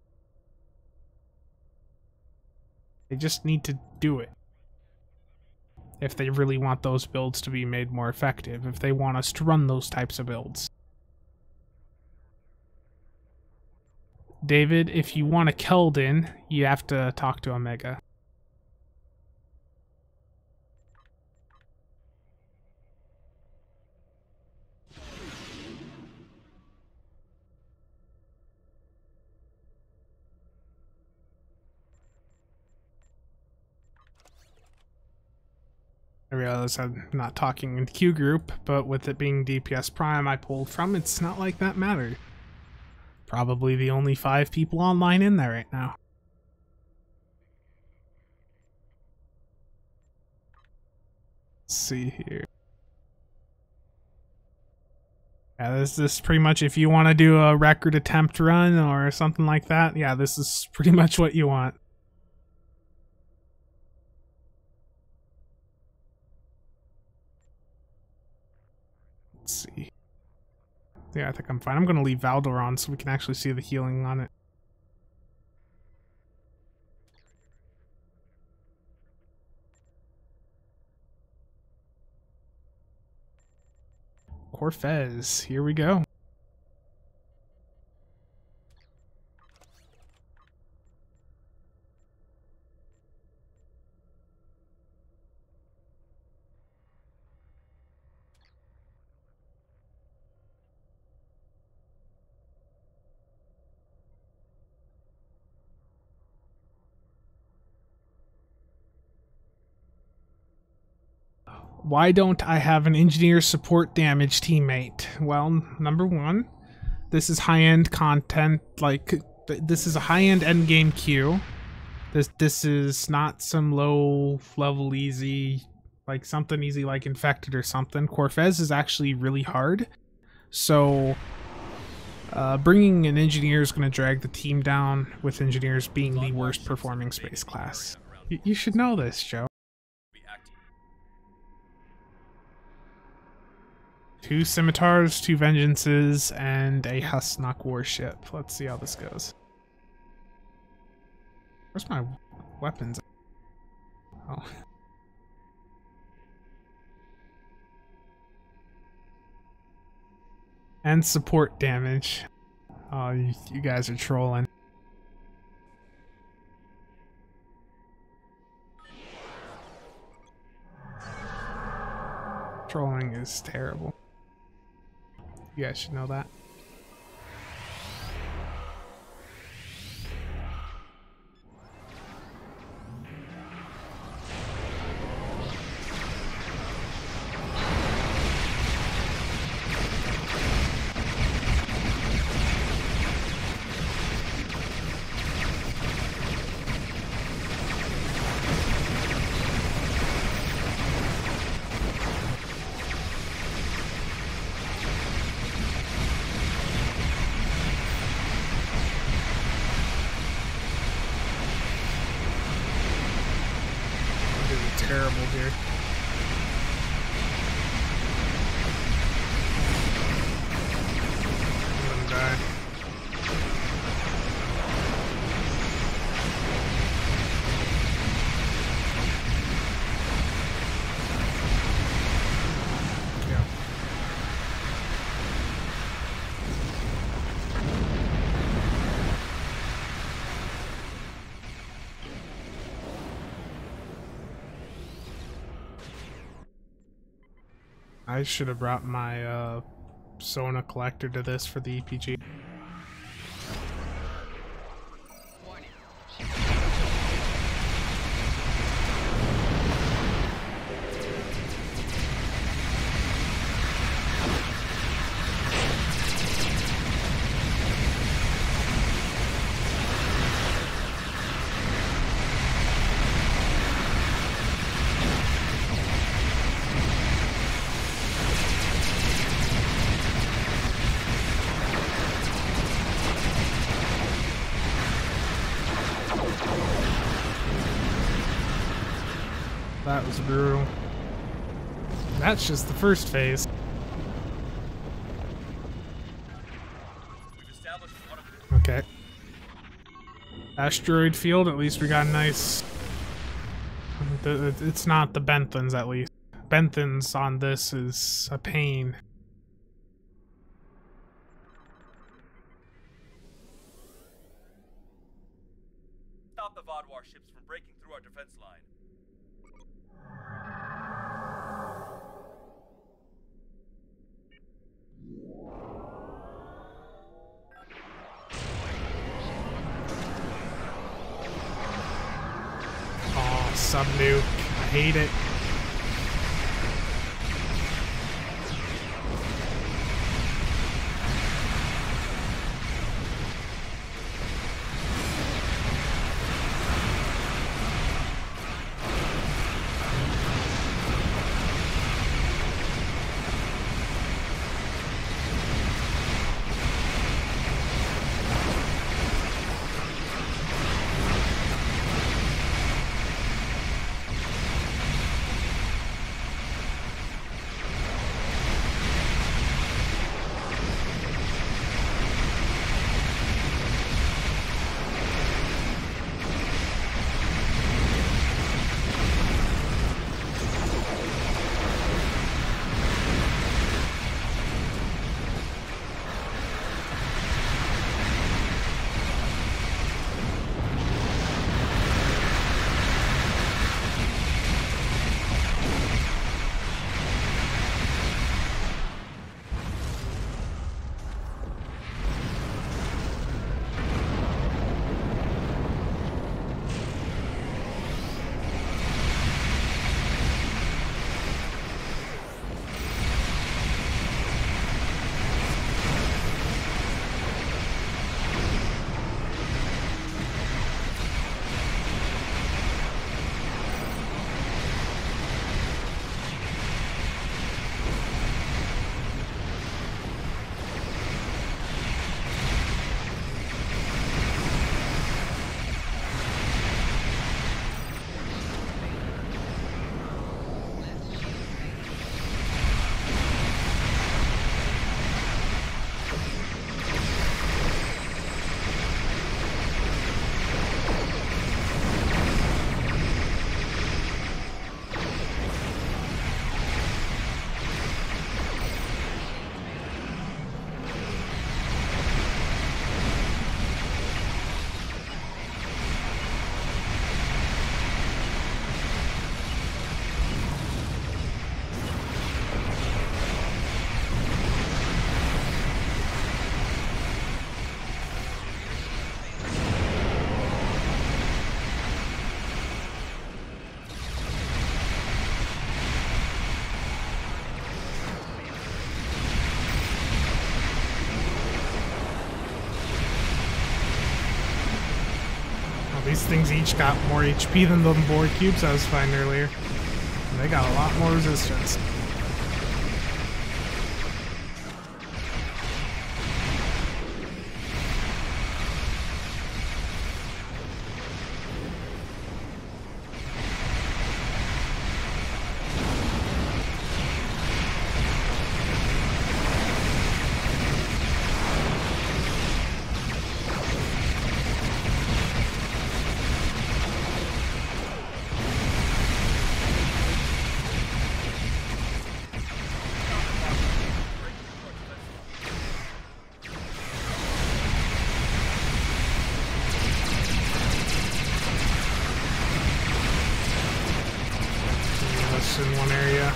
They just need to do it. If they really want those builds to be made more effective, if they want us to run those types of builds. David, if you want a Keldon, you have to talk to Omega. I realize I'm not talking in Q group, but with it being DPS Prime I pulled from, it's not like that mattered. Probably the only 5 people online in there right now. Let's see here. Yeah, this is pretty much if you want to do a record attempt run or something like that, yeah, this is pretty much what you want. Let's see. Yeah, I think I'm fine. I'm going to leave Valdor on so we can actually see the healing on it. Corfez, here we go. Why don't I have an engineer support damage teammate? Well, number one, this is high-end content. Like, this is a high-end endgame queue. This is not some low-level easy, like something easy like Infected or something. Corvez is actually really hard. So, bringing an engineer is going to drag the team down, with engineers being the worst performing space class. You should know this, Joe. 2 Scimitars, 2 Vengeances, and a Husnock warship. Let's see how this goes. Where's my weapons? Oh. And support damage. Oh, you guys are trolling. Trolling is terrible. You guys should know that. Terrible here. I'm gonna die. Yeah. I should have brought my Sona collector to this for the EPG. That was brutal. That's just the first phase. Okay. Asteroid field, at least we got a nice... It's not the Benthans, at least. Benthans on this is a pain. Stop the VOD warships from breaking through our defense line. Oh, sub-nuke. I hate it. These things each got more HP than the board cubes I was finding earlier. They got a lot more resistance. In one area.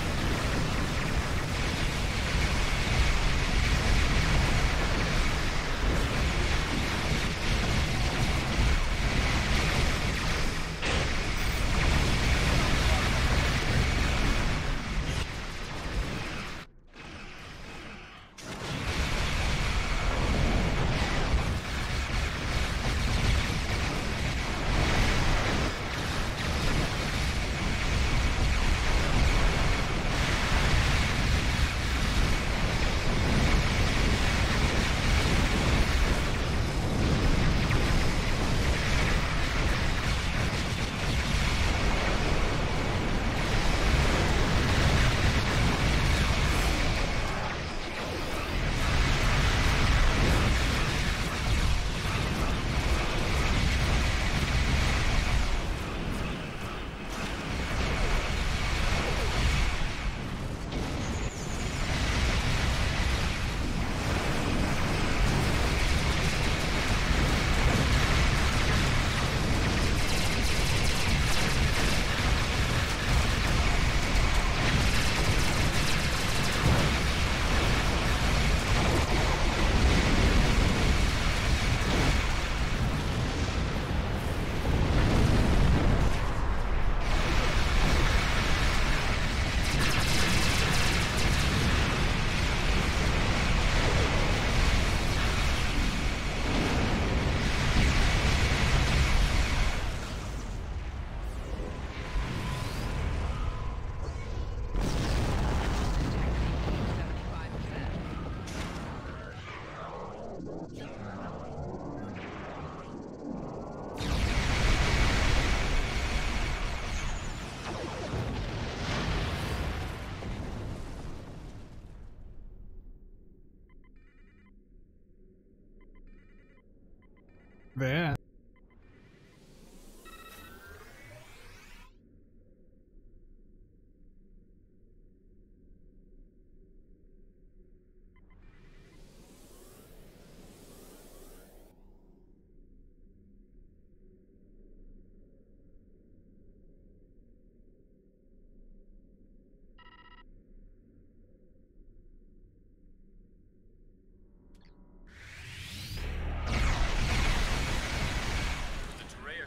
There.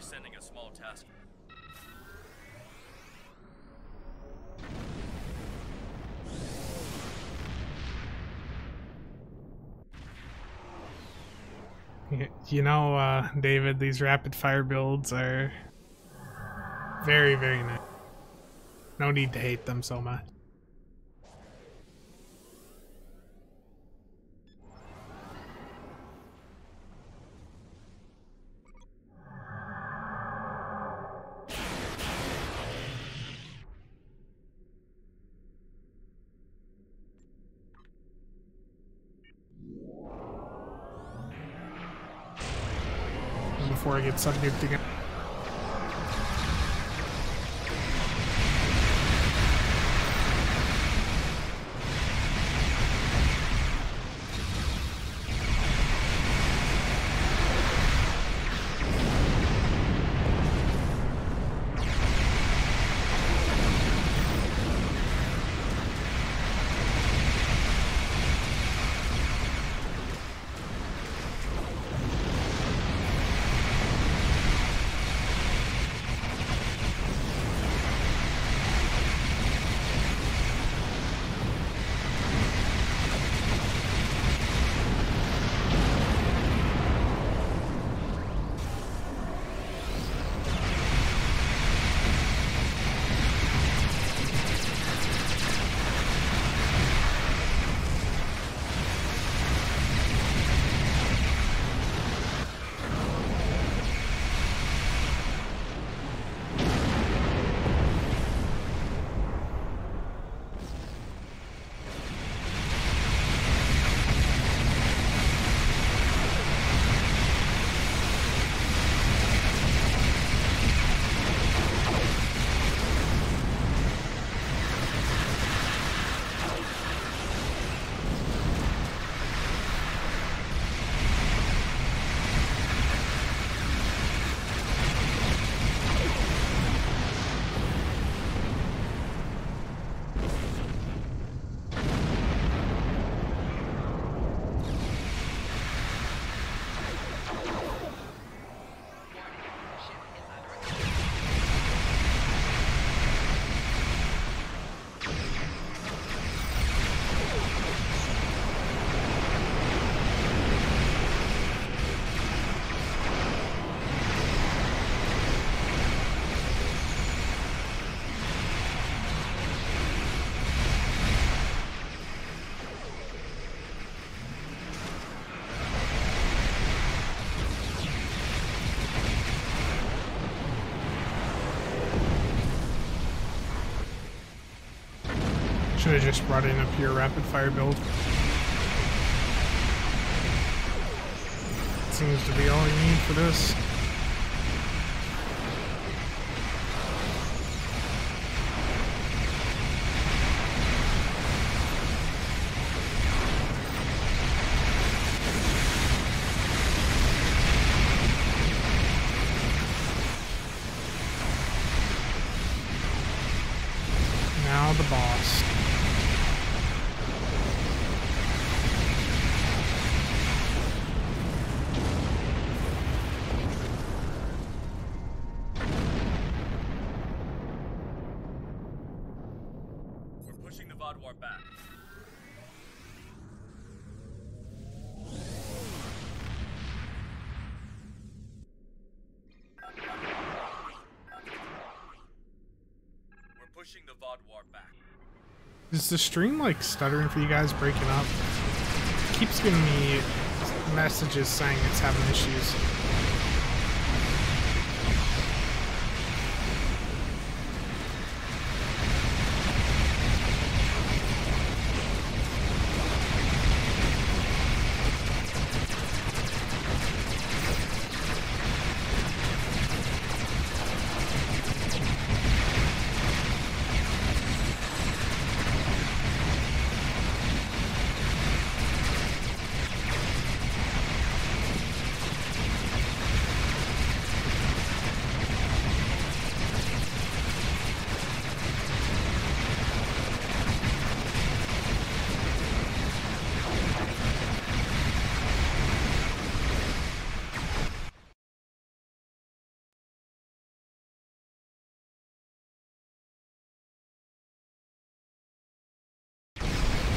Sending a small task. You know, David, these rapid fire builds are very, very nice. No need to hate them so much. Before I get subnuked again. Should have just brought in a pure rapid fire build. Seems to be all you need for this. Now the boss. We're pushing the Vodwar back. We're pushing the Vodwar back. Is the stream like stuttering for you guys, breaking up? It keeps giving me messages saying it's having issues.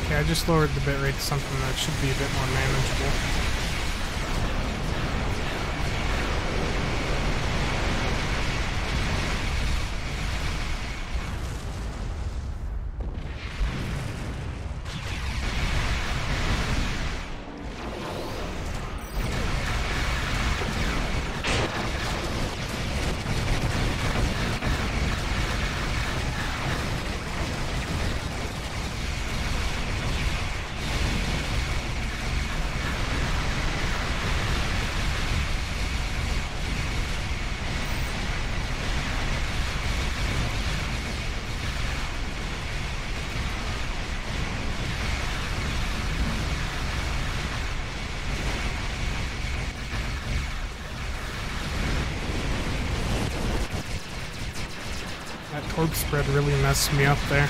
Okay, I just lowered the bitrate to something that should be a bit more manageable. That torque spread really messed me up there.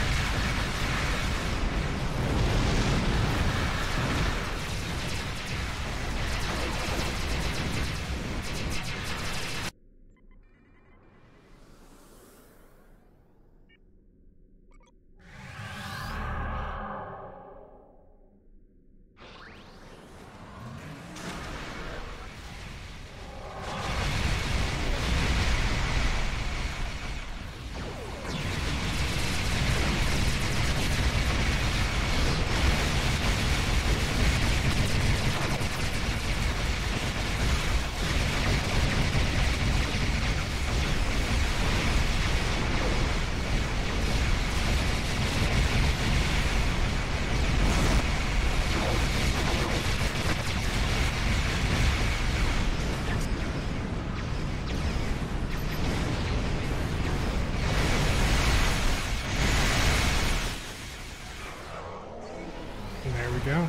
There we go.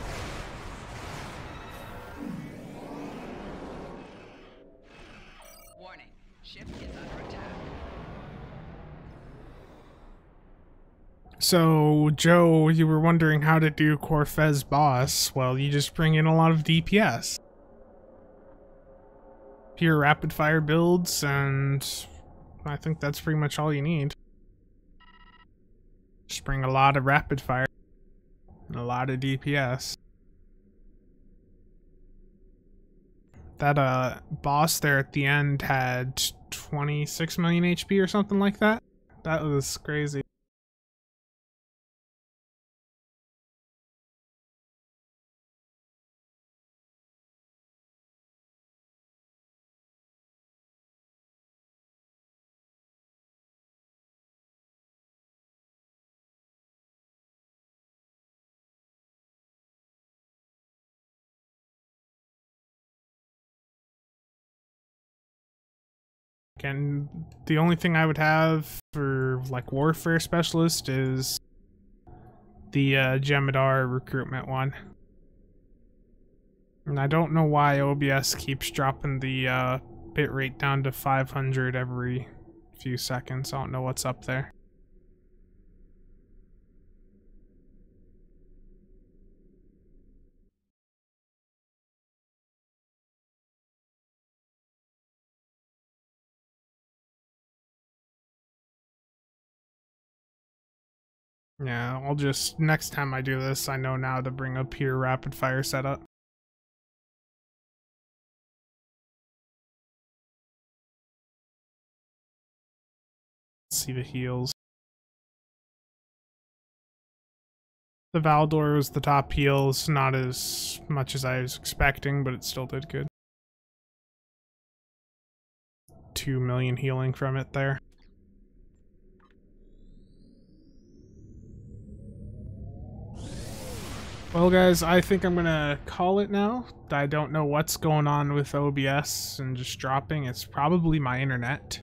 Warning, ship is under attack. So, Joe, you were wondering how to do Corfez boss. Well, you just bring in a lot of DPS. Pure rapid fire builds, and I think that's pretty much all you need. Just bring a lot of rapid fire and a lot of DPS. That boss there at the end had 26 million HP or something like that. That was crazy. And the only thing I would have for like warfare specialist is the Scimitar recruitment one. And I don't know why OBS keeps dropping the bitrate down to 500 every few seconds. I don't know what's up there. Yeah, I'll just, next time I do this, I know now to bring up here rapid fire setup. Let's see the heals. The Valdor was the top heals, not as much as I was expecting, but it still did good. 2 million healing from it there. Well guys, I think I'm gonna call it now. I don't know what's going on with OBS and just dropping. It's probably my internet.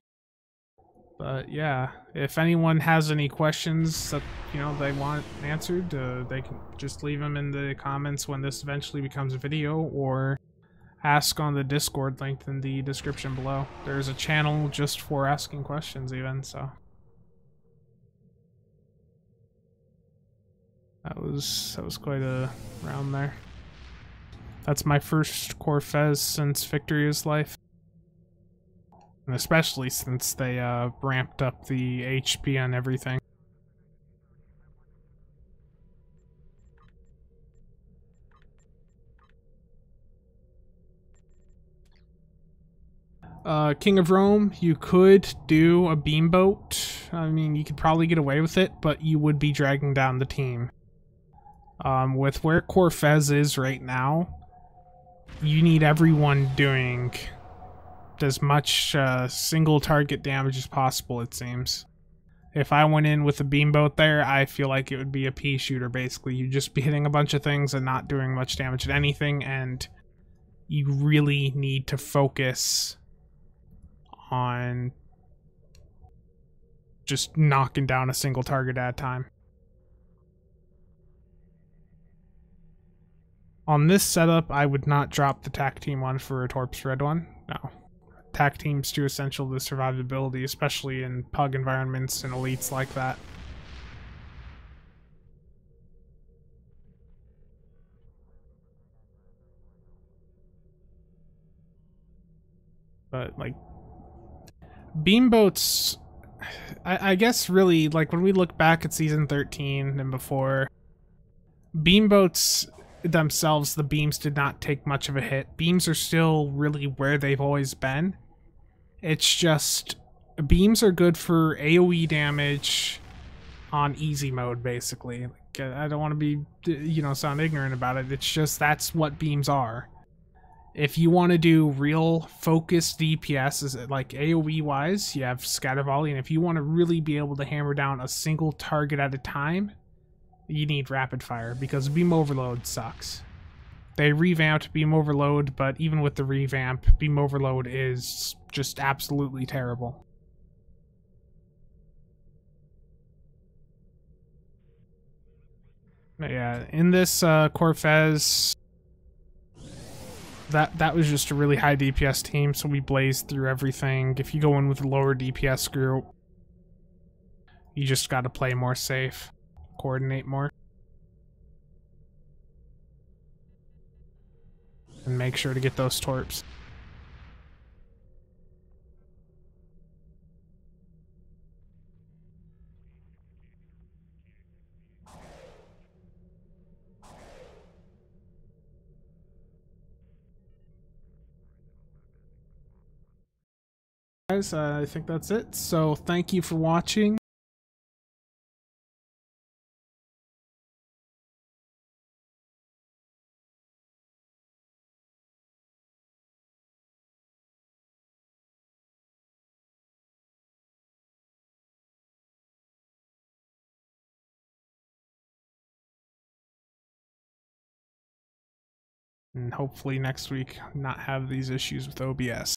But yeah, if anyone has any questions that, you know, they want answered, they can just leave them in the comments when this eventually becomes a video, or ask on the Discord link in the description below. There's a channel just for asking questions even, so. That was quite a round there. That's my first Corfez since Victory is Life. And especially since they ramped up the HP and everything. King of Rome, you could do a beamboat. I mean, you could probably get away with it, but you would be dragging down the team. With where Corfez is right now, you need everyone doing as much single target damage as possible, it seems. If I went in with a beamboat there, I feel like it would be a pea shooter, basically. You'd just be hitting a bunch of things and not doing much damage at anything, and you really need to focus on just knocking down a single target at a time. On this setup, I would not drop the TAC team one for a Torps Red one. No. TAC team's too essential to survivability, especially in pug environments and elites like that. But, like, beamboats, I guess really, like, when we look back at Season 13 and before, beamboats themselves, the beams did not take much of a hit. Beams are still really where they've always been. It's just, beams are good for AoE damage on easy mode, basically. Like, I don't want to be, you know, sound ignorant about it. It's just, that's what beams are. If you want to do real focused DPS, like AoE wise, you have Scatter Volley, and if you want to really be able to hammer down a single target at a time, you need Rapid Fire, because Beam Overload sucks. They revamped Beam Overload, but even with the revamp, Beam Overload is just absolutely terrible. But yeah, in this Corfez, that was just a really high DPS team, so we blazed through everything. If you go in with a lower DPS group, you just gotta play more safe, coordinate more, and make sure to get those torps. Guys, I think that's it. So thank you for watching. And hopefully next week not have these issues with OBS.